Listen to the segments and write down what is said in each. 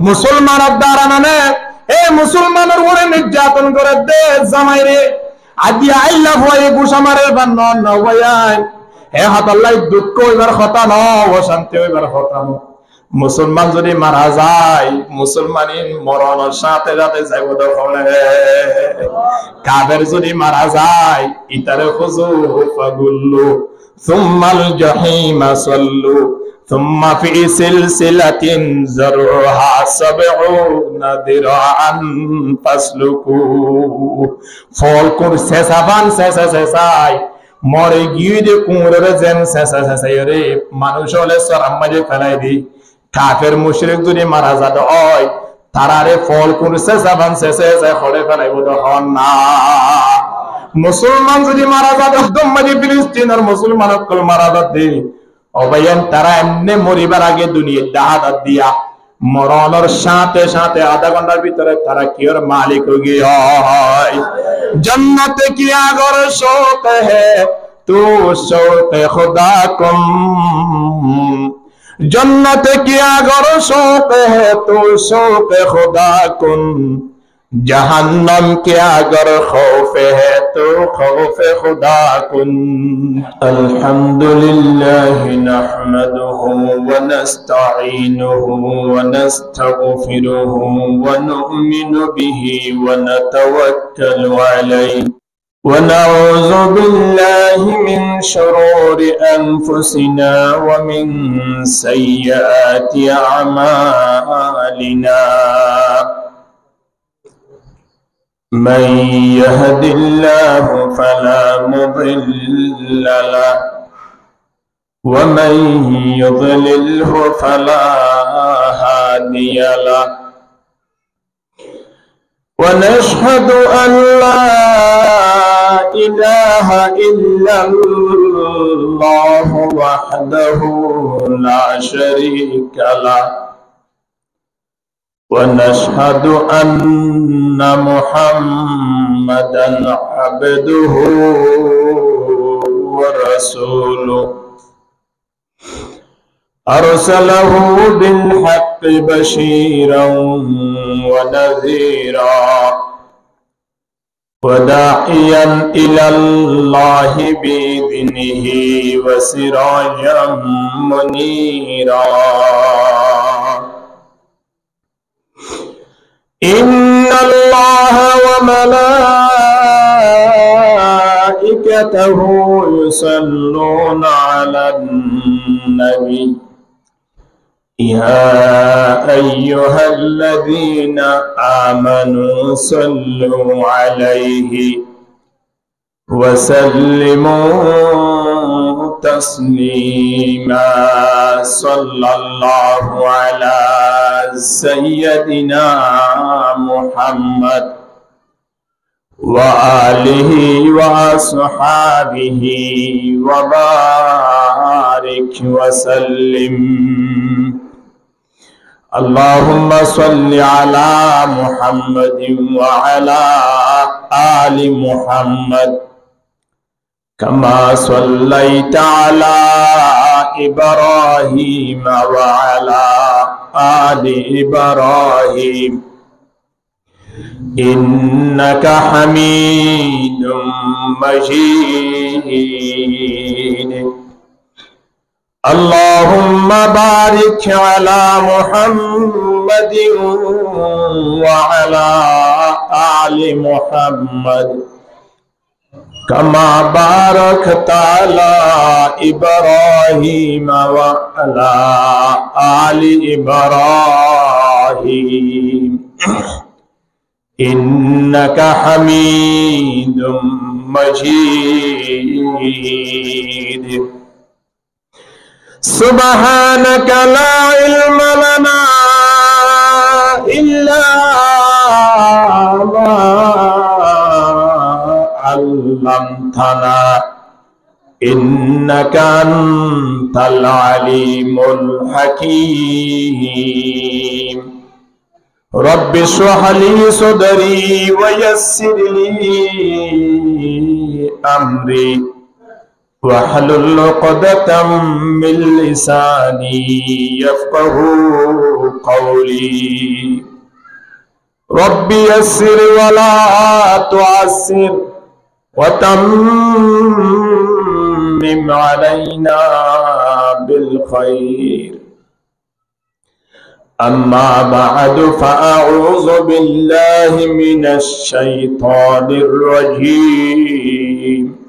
মুসলমানের দ্বারা মানে এই মুসলমানের উপরে নির্যাতন করে দে জামাই রে আদি আইলা ভয়ে গুসামারের বান্ন নবাই হে হাতাল্লাই দুঃখ হইবার কথা ন অশান্তি হইবার কথা ন মুসলমান যদি মারা যায় মুসলমানের মরণের সাথে সাথে যাইব দখলে কাফের যদি মারা যায় ইতারে খুজু ফাগুল্লু সুম্মাল জাহিমা সাল্লু ثم في سلسلة زرعها 70 ذراعا فاسلكوه ফল কোন সেসাবান সেসাই মরে গিয়ে দে কুমড়ের যেন সেসাই রে মানুষ হলে সরাম মাঝে ফেলাই দি কাফের মুশরিক যদি মারা যাত হয় তারারে ফল কোন সেসাবান সেসাই খড়ে ফেলাইব তখন না মুসলমান যদি মারা যাত একদম মাঝে ফিলিস্তিনের মুসলমান সকল মারা যাত অবয়ান তারা এমনি মরিবার আগে দুনিয়া দাহাত দিয়া মরণের সাথে সাথে আধা ঘন্টার ভিতরে তারা কি ওর মালিক হয়ে গিয়ে জন্নতে কি আগর শৌক হে তু শৌক খুদা কুম জন্নতে কি আগর শৌক হে তু শৌক খুদা কুম जहन्नम के अगर खौफ है तो खौफ खुदा कुन अल्हम्दुलिल्लाह नहमदुहु व नस्तईनुहु व नस्तगफिरुहु व नु'मिनु बिही व नतवक्कलु अलैहि व नऊज़ु बिल्लाहि मिन शुरूरि अनफुसिना व मिन सय्यिआति अअमालिना من يهد الله فلا مضل له ومن يضلله فلا هادي له ونشهد أن لا إله إلا الله وحده لا شريك له ونشهد أن محمدا عبده ورسوله أرسله بالحق بشيرا ونذيرا وداعيا إلى الله بإذنه وسراجا منيرا إن الله وملائكته يصلون على النبي يا أيها الذين آمنوا صلوا عليه وسلموا تسليما صلى الله على سيدنا محمد وآله وأصحابه وبارك وسلم اللهم صل على محمد وعلى آل محمد كما صليت على إبراهيم وعلى آل إبراهيم إنك حميد مجيد اللهم بارك على محمد وعلى آل محمد كما باركت على إبراهيم وعلى آل إبراهيم إنك حميد مجيد سبحانك لا علم لنا إلا ما علمتنا إنك أنت العليم الحكيم رب اشرح لي صدري ويسر لي أمري واحلل عقدة من لساني يفقهوا قولي رب يسر ولا تعسر وتمم علينا بالخير أما بعد فأعوذ بالله من الشيطان الرجيم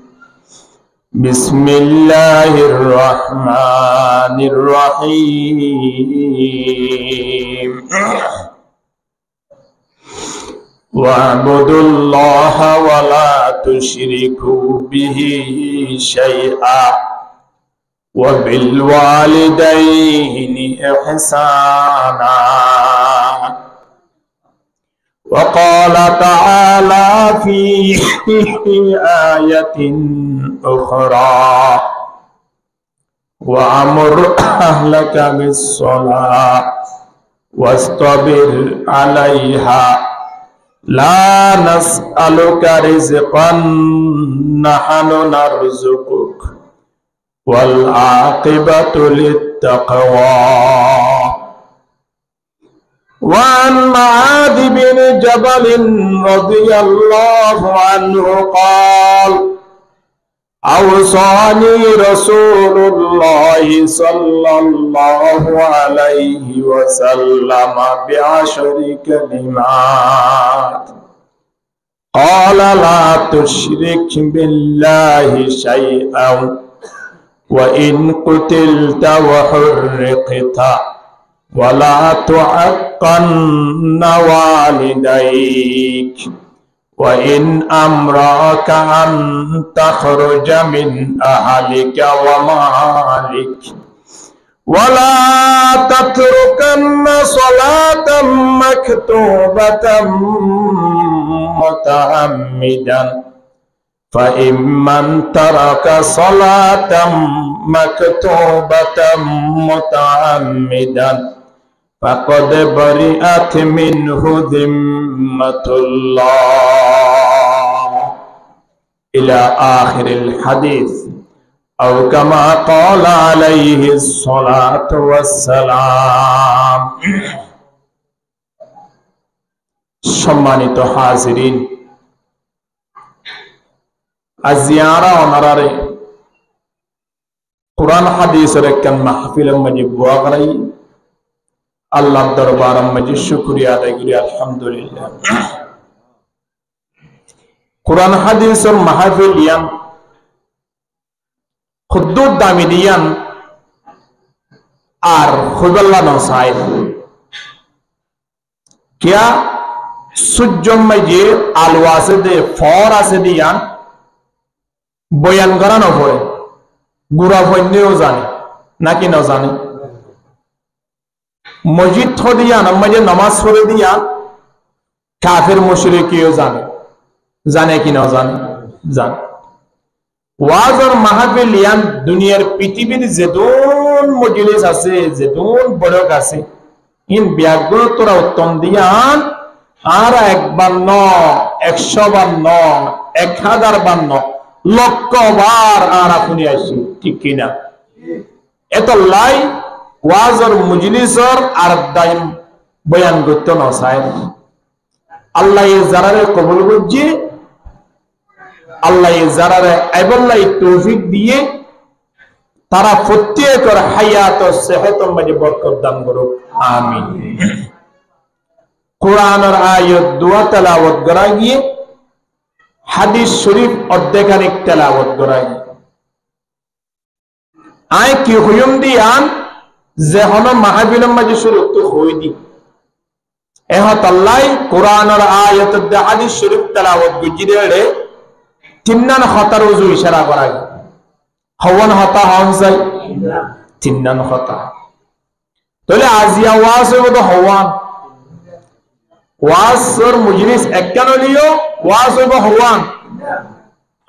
بسم الله الرحمن الرحيم واعبدوا الله ولا تشركوا به شيئا وبالوالدين إحسانا وقال تعالى في آية أخرى وأمر أهلك بالصلاة واصطبر عليها لا نسألك رزقا نحن نرزقك والعاقبة للتقوى وعن معاذ بن جبل رضي الله عنه قال أوصاني رسول الله صلى الله عليه وسلم ب10 كلمات قال لا تشرك بالله شيئا وإن قتلت وحرقت ولا تعقن والديك وإن أمرك أن تخرج من أهلك ومالك ولا تتركن صلاة مكتوبة متعمدا فإمن ترك صلاة مكتوبة متعمدا فقد برئت منه ذمة الله إلى آخر الحديث أو كما قال عليه الصلاة والسلام সম্মানিত হাজিরিন আজিয়ারা অনারারে কুরআন হাদিসের একখান মাহফিলের মাঝে বুয়া করাই আল্লাহর দরবারের মাঝে শুকরিয়া আদায় করি আলহামদুলিল্লাহ। কুরআন হাদিসের মাহফিল ইয়ান খুদ্দুদ দামি দিয়ান আর খুদাল্লাহ নসাইদ কিয়া সুজ্জম মাঝে আলো আছে দে ফর আছে দিয়ান বয়ান করা না পড়ে গুড়া ফন্যও জানে নাকি না জানে মসজিদ থদিয়ান মাঝে নামাজ পড়ে দিয়া কাফের মুশরিকও জানে জানে কি না জানে জানে ওয়াজ আর মাহফিল ইয়ান দুনিয়ার পৃথিবীর যেদুন মজলিস আছে যেদুন বড়ক আছে ইন ব্যাগুলো তোরা উত্তম দিয়ান আর একবার ন 100 বার ন 1000 বার ন লক্ষ বার আর আপনি আসি ঠিক কিনা এত লাই ওয়াজর মজলিসর আর দাইম বয়ান করতে না চায় আল্লাহ এ জারারে কবুল করছে আল্লাহ এ জারারে আইবল্লাহ তৌফিক দিয়ে তারা প্রত্যেকের হায়াত ও সেহতের মাঝে বরকত দান করুক আমিন। কোরআনের আয়াত দোয়া তেলাওয়াত করা গিয়ে হাদিস শরীফ অর্ধেকানিক তেলাওয়াত করা গিয়ে আয় কি হুয়ুম দিয়ান যে হন মাহফিলের মাঝে শুরু তো হই দি এহত আল্লাহ কোরআনের আয়াত দে হাদিস শরীফ তেলাওয়াত গুজিরে তিন্নান খতার ওযু ইশারা করা গিয়ে হওয়ান হতা হন যাই তিন্নান হতা তাহলে আজিয়া ওয়াজ হইব তো হওয়ান ওয়াজর মজলিস একখান হলিও ওয়াজ হইব হওয়ান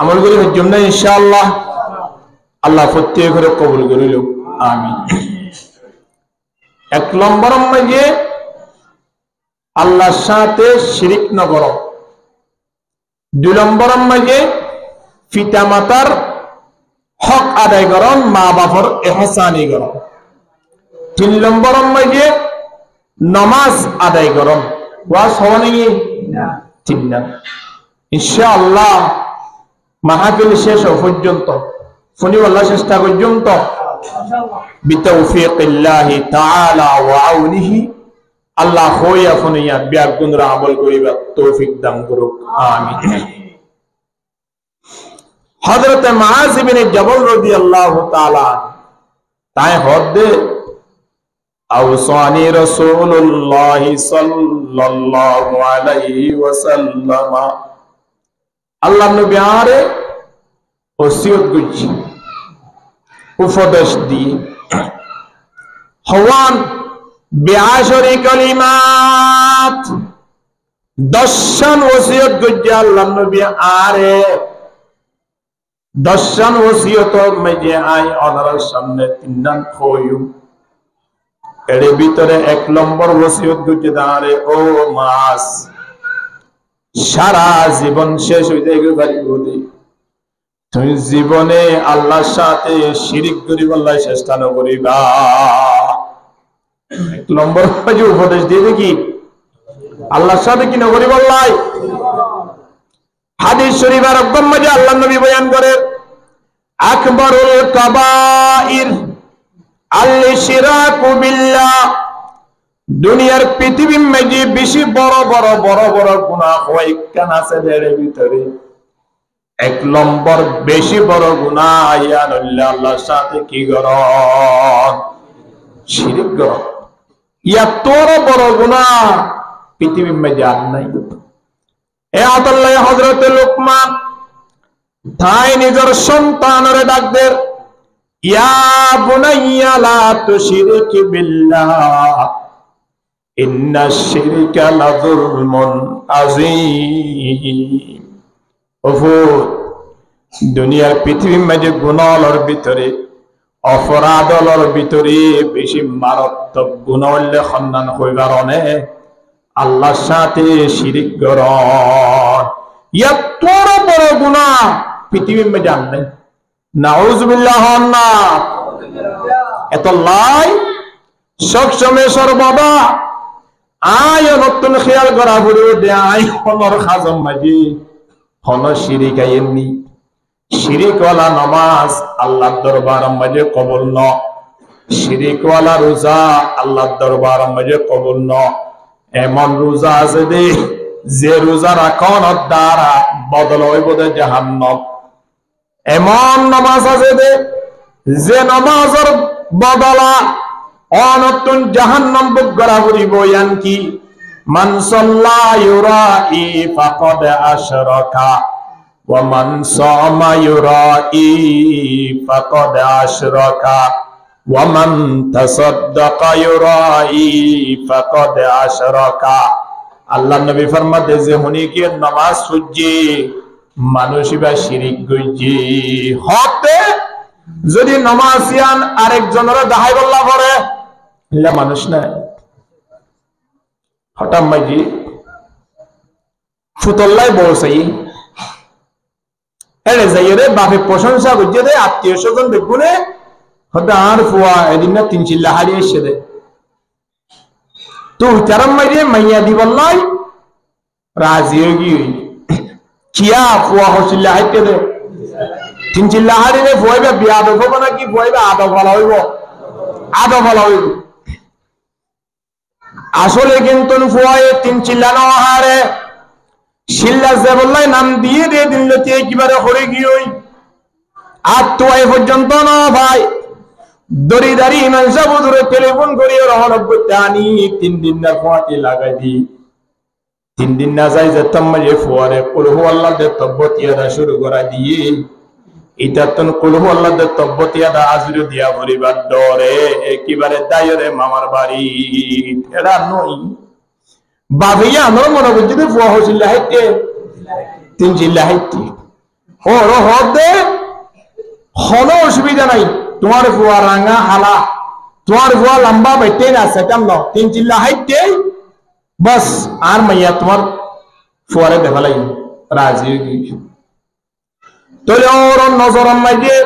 আমল করি হজ্জম না ইনশাআল্লাহ আল্লাহ প্রত্যেক করে কবুল করিল আমিন। এক নম্বর মাঝে আল্লাহর সাথে শিরিক না করো, 2 নম্বর মাঝে পিতা মাতার হক আদায় করন, মা বাপর এহসানি করন। 3 নম্বর মাঝে নামাজ আদায় করন। ওয়াজ হওয়া নাকি ঠিক না? ইনশাআল্লাহ মাহফিল শেষ পর্যন্ত ফোনিওয়াল্লাহ চেষ্টা পর্যন্ত বিতাওফিকিল্লাহি তাআলা ওয়া আউনিহি আল্লাহ হইয়া ফোনিয়া বিয়াগুনরা আমল করিবা তৌফিক দান করুক, আমিন। হযরত মুআজ ইবনে জাবাল রাদিয়াল্লাহু তাআলা তাই হদে আওসানি রাসূলুল্লাহ সাল্লাল্লাহু আলাইহি ওয়াসাল্লাম, আল্লাহ নবী আরে ওসিয়ত করছি, উপদেশ দিয়ে হওয়ান বিআশরি কালিমাত 10 ওসিয়ত করছি আল্লাহ নবী আরে। 10 ওসিয়ত মেজে আই ওনার সামনে 3 নাম কইউ। এর ভিতরে 1 নম্বর ওসিয়ত করছি দাঁড়ে, ও মাস সারা জীবন শেষ হইতে গেছে, তুমি জীবনে আল্লাহর সাথে শিরিক করিবার চেষ্টা না করিবা। 1 নম্বর উপদেশ দিয়ে দেখি আল্লাহর সাথে কি না করিবার লাই। হাদিস শরীফের একদম মধ্যে আল্লাহ নবী বয়ান করে, আকবরুল কাবাইর আল-ইশরাকু বিল্লাহ, দুনিয়ার পৃথিবীর মধ্যে বেশি বড় বড় গুনাহ হয় কেন আছে এর ভিতরে 1 নম্বর বেশি বড় গুনাহ আল্লাহর সাথে কি করন, শিরক করন। এত বড় গুনাহ পৃথিবীর মধ্যে আর নাই। এ আল্লাহ হযরত লুকমান তাই নিজের সন্তানরে ডাক দেন, ইয়া বুনাইয়া লা তুশরিক বিল্লাহ ইন্নাশ শিরকা লাযুলমুন আযীম। ওহো দুনিয়ার পৃথিবীর মাঝে গুনাহর ভিতরে অপরাধর ভিতরে বেশি মারাত্মক গুনাহ হইলে খন্দান হইবার অনেক আল্লাহর সাথে শিরিক করন। এত বড় গুনাহ পৃথিবীর মধ্যে আর নাই। নাউযুবিল্লাহ। না এত লাই সবসময় সর্বদা আয় নতুন খেয়াল করা পড়ে দে আয় হনর খাজম মাঝি হন শিরিক আইনি। শিরিকওয়ালা নামাজ আল্লাহর দরবার মাঝে কবুল ন, শিরিকওয়ালা রোজা আল্লাহর দরবার মাঝে কবুল ন। এমন রোজা আছে দে যে রোজা রাখন দ্বারা বদল হইব জাহান্নাম। এমন নামাজ আছে দে যে নামাজের বদলা অনতুন জাহান্নাম বুক করা করিব। ইয়ানকি মান সাল্লা ইউরাই ফাকাদ আশরাকা ওয়া মান সামা ইউরাই ফাকাদ আশরাকা ওয়া মান তাসাদদাকা ইউরাই ফাকাদ আশরাকা। আল্লাহ নবী ফরমাতে যে হুনি কি নামাজ সুজি মানুষই বা শিরিক গইজি হতে যদি নামাজিয়ান আরেকজনের দাহাই বল্লা করে এলা মানুষ নাই। হঠাৎ মাঝি ফুতল্লাই বসাই এড়ে যাই রে বাপে প্রশংসা করছে দে আত্মীয় স্বজন দেখুনে হতে আর ফুয়া এদিন না 3 চিল্লা হারিয়ে এসে দে তো চারাম মাঝে মাইয়া দি বললাই রাজি হয়ে গিয়ে কিয়া ফুয়া হসিল্লা হাইতে দে 3 চিল্লা হারিয়ে ফুয়াইবে বিয়া দেবো না কি ফুয়াইবে আদা ফলা হইব, আদা ফলা হইব। আসলে কিন্তু ফুয়াই 3 চিল্লা না হারে শিল্লা যে বললাই নাম দিয়ে দিয়ে দিল একেবারে হরে গিয়ে আর তো এই পর্যন্ত না ভাই দড়িদারি মানুষা বুধুরে টেলিফোন করিয়ে রহনব করতে আনি 3 দিন না ফুয়াতে লাগাই দি 3 দিন না যাই যেতাম মাঝে ফুয়ারে কুলহু আল্লাহ দে তব্বতিয়াদা শুরু করা দিয়ে এটা তো কুলহু আল্লাহ দে তব্বতিয়াদা আজরু দিয়া পরিবার ডরে একেবারে দায়রে মামার বাড়ি এরা নই বাবিয়া আমার মনে করছি যে ফুয়া হসিল্লা হাইতে 3 চিল্লা হাইতে ও হদে কোনো অসুবিধা নাই। তোমার ফুয়া রাঙা হালা তোমার ফুয়া লম্বা বেটে না সেটাম ন 3 চিল্লা হাইতে বস আর মাইয়া তোমার ফুয়ারে দেখালাই রাজি তো ওর নজর মাইয়ে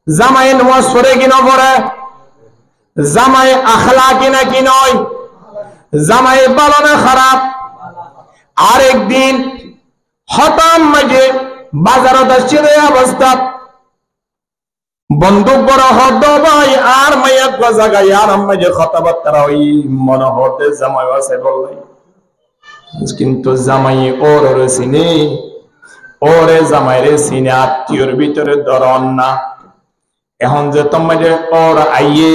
জামাই নামাজ পড়ে কি না পড়ে? জামাই আখলাকি নাকি নয়? জামাই ভালো না খারাপ? আরেকদিন হঠাৎ মাঝে বাজারত আসছে অবস্থা, বন্দুক বড় হদ ভাই আর মাইয়া জায়গায় আর মাঝে কথাবার্তা ওই মনে হতে জামাই আছে বললাই, কিন্তু জামাই ওর চিনি, ওরে জামাই রে চিনি, আত্মীয়র ভিতরে ধরন না। এখন যে তোমার যে ওর আইয়ে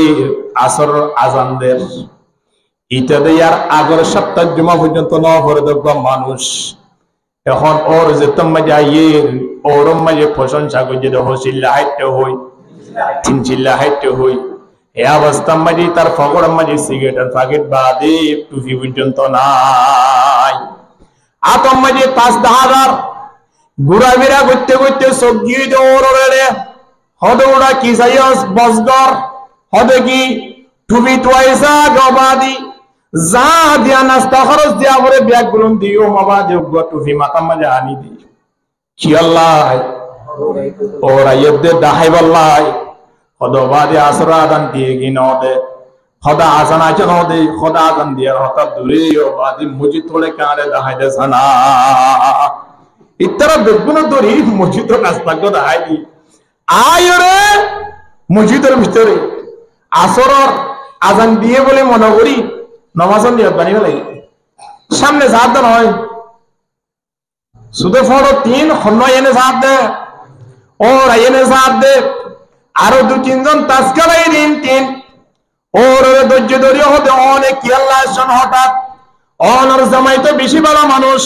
আসর আজানদের ইটা দিয়ে আর আগের সপ্তাহ জমা পর্যন্ত ন করে দেখব মানুষ। এখন ওর যে তোমার যে আইয়ে ওর মাঝে প্রশংসা করছে হসিল্লা হাইতে হই, চিনচিল্লা হাইতে হই, এ অবস্থার মাঝে তার ফগড়ের মাঝে সিগারেটের প্যাকেট বাদে টুপি পর্যন্ত নাই। আতম মাঝে ৫,০০০ ঘুরাফেরা করতে করতে সবজি ওরে হদে ওরা কি চাইস বসগর, হদে কি টুপি টুয়াইসা গবাদি যা দিয়া নাস্তা খরচ দিয়া পরে ব্যাগ গুলো দিও মাবা যোগ্য টুপি মাথা মাঝে আনি দি কি আল্লাহ ওরা ইয়ে দাহাই বল্লাই হদবাদে আসরা আদান দিয়ে কি নদে হদা আসান আছে নদে হদা আদান দিয়ে হঠাৎ দূরে বাদি মসজিদ তোলে কারে দাহাই দে সানা ইতারা বেগুন দরি মসজিদ নাস্তা গো দাহাই দি আয় রে মসজিদের ভিতরে আসর আজান দিয়ে বলে মনে করি নমাজন দিয়ে বানিয়ে লাগে সামনে সাত দেন হয় শুধু ফটো ৩ খন্ন এনে সাত দে ওর এনে সাত দে আরো ২-৩ জন তাজকালাই দিন ৩ ওর ধৈর্য ধরে হতে অনেক কি আল্লাহ হঠাৎ অনর জামাই তো বেশি ভালো মানুষ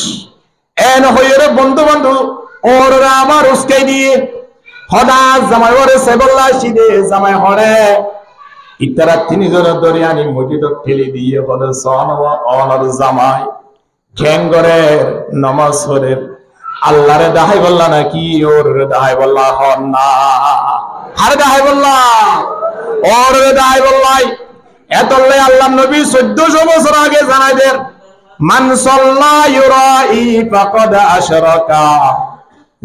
এন হয়ে বন্ধু বন্ধু ওর আবার উস্কাই দিয়ে হঠাৎ জামাই ওরে সেবল্লা সিদে জামাই হরে ইতারা ৩ জনের ধরে আনি মসজিদ ঠেলে দিয়ে হলে অনর জামাই খ্যাঙ্গরের নমাজ পড়ে আল্লাহরে দাহাই বললা নাকি ওর দাহাই বললা হন না আরে দাহাই বললা ওর দাহাই বললাই এতলে আল্লাহ নবী ১৪০০ বছর আগে জানাই দেন মান সাল্লা ইউরাই ফাকাদ আশরাকা,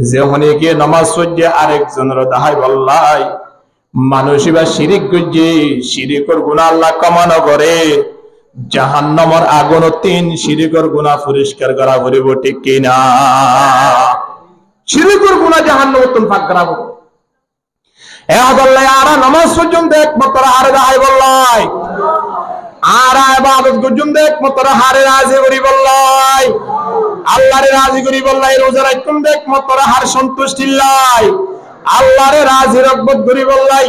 যে হনিকে নামাজ পড়ে আরেকজনের দাহাই বললাই মানুষই বা শিরিক করছে, শিরিকের গুনাহ আল্লাহ কমানো করে জাহান্নামের আগুন ৩ শিরিকের গুনাহ পরিষ্কার করা হইব ঠিক কি না? শিরিকের গুনাহ জাহান্নাম উত্তম পাক করা হবে এ আল্লাহ আর নামাজ পর্যন্ত একমাত্র হারে দাহাই বললাই আর ইবাদত পর্যন্ত একমাত্র হারে রাজি করি বললাই আল্লাহরে রাজি করি বললাই রোজা রাখুন একমাত্র হার সন্তুষ্টি লাই আল্লাহরে রাজি রব্বত করি বললাই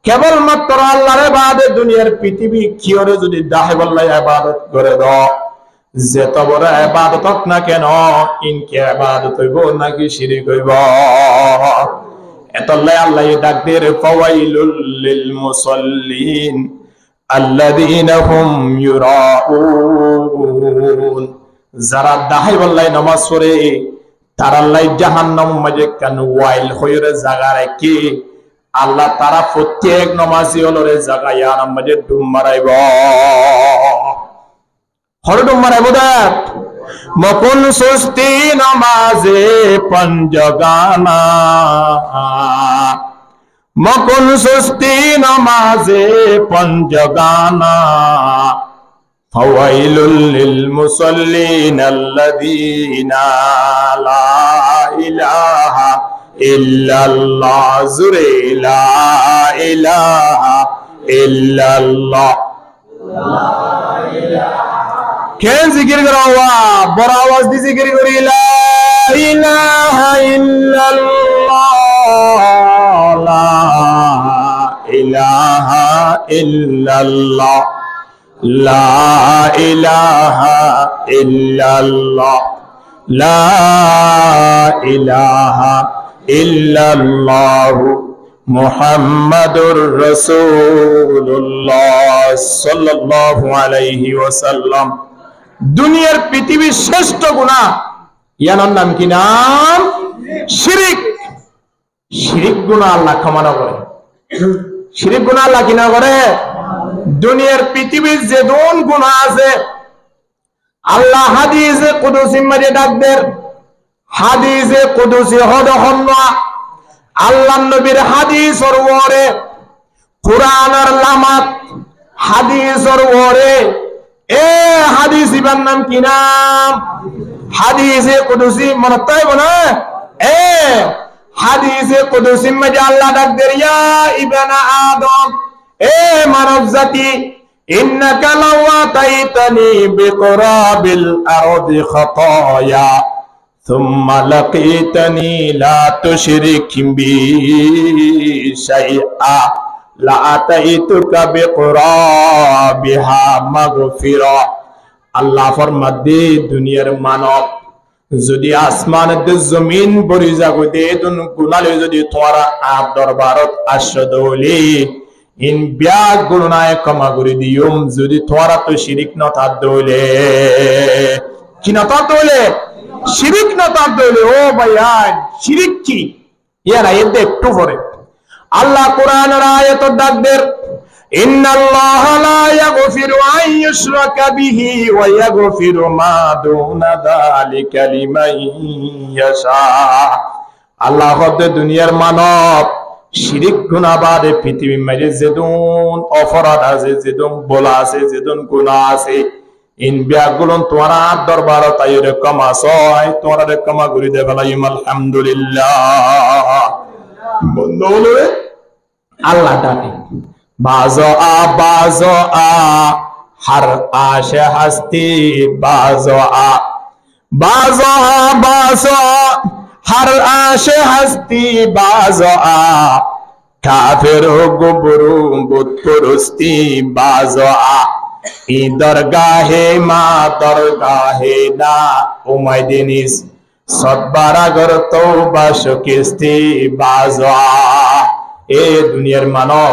কেবলমাত্র আল্লাহরে বাদে দুনিয়ার পৃথিবী কিয়রে যদি দাহে বললাই ইবাদত করে দাও যত বড় ইবাদত হোক না কেন ইনকে ইবাদত হইব নাকি শিরক হইব। এতলাই আল্লাহ ডাক দিয়ে ফাওয়াইলুল লিল মুসাল্লিন আল্লাযীনা হুম ইউরাউন, যারা দাহাই বললাই নামাজ পড়ে তারা আল্লাহ জাহান্নাম মাঝে কেন ওয়াইল হইরে জায়গা রাখি আল্লাহ তারা প্রত্যেক নামাজি হলরে জায়গায় আর মাঝে ডুম মারাইব হরে ডুম মারাইব দেখ মকুন সুস্তি নামাজে পঞ্জগানা মকুন সুস্তি নামাজে পঞ্জগানা ফাওয়াইলুল লিল মুসাল্লিন আল্লাযীনা লা ইলাহা ইল্লাল্লাহ জুরে লা ইলাহা ইল্লাল্লাহ লা ইলাহা কেন জিকির করো বড় আওয়াজ দিয়ে জিকির করি লা ইলাহা ইল্লাল্লাহ লা ইলাহা ইল্লাল্লাহ লা ইলাহা ইল্লাল্লাহ লা ইলাহা ইল্লাল্লাহ মুহাম্মাদুর রাসূলুল্লাহ সাল্লাল্লাহু আলাইহি ওয়াসাল্লাম। দুনিয়ার পৃথিবীর শ্রেষ্ঠ গুনাহ ইয়ার নাম কি নাম? শিরিক। শিরিক গুনাহ আল্লাহ ক্ষমা না করে, শিরিক গুনাহ আল্লাহ কি না করে? দুনিয়ার পৃথিবীর যে কোন গুনাহ আছে আল্লাহ হাদিসে কুদসি মাঝে ডাক দেন, হাদিসে কুদসি হদ হন্না আল্লাহ নবীর হাদিসের ওরে কুরআনের লামাত হাদিসের ওরে এ হাদিস ইবার নাম কি নাম হাদিসে কুদসি মনে তাইব না এ হাদিসে কুদসি মধ্যে আল্লাহ ডাক দেয় ইয়া ইবনা আদম এ মানব জাতি ইন্নাকা লাওয়াতাইতানি বিকরাবিল আরদি খাতায়া থুম্মা লাকিতানি লা তুশরিক বি শাইআ লা আতাইতুকা বিকরাবিহা মাগফিরা আল্লাহ ফরমাদে দুনিয়ার মানব যদি আসমান দে জমিন বরি জাগতে দুন গুনালে যদি তোরা আপ দরবারত আশদলি ইন বিয়া গুনায় ক্ষমা করে দিয়ুম যদি তোরা তো শিরিক না থাক দলে কি না থাক দলে শিরিক না থাক দলে ও ভাইয়া শিরিক কি ইয়ার আয়াত একটু পরে আল্লাহ কোরআনের আয়াত ডাক দেয় ইন্নাল্লাহা লা ইয়াগফিরু আন ইউশরাকা বিহি ওয়া ইয়াগফিরু মা দুনা যালিকা লিমান ইয়াশা আল্লাহ হদে দুনিয়ার মানব শিরিক গুনাহ বাদে পৃথিবী মাঝে যেদুন অপরাধ আছে যেদুন বলা আছে যেদুন গুনাহ আছে ইন বিয়াগুলন তোরা দরবার তাইরে ক্ষমা সয় তোরা ক্ষমা করে দে বলাইম আলহামদুলিল্লাহ বন্ধুরে আল্লাহ ডাকে बाज़ो आ हर आशे हस्ती बाज़ो आ हर आशे हस्ती बाज़ो आ काफिर गुबरू बुत पुरुस्ती बाज़ो आ ई दरगाहे मा दरगाहे ना उमैदिनिस सदबारा गर तौबा शुकिस्ती बाज़ो आ ए दुनियार मानव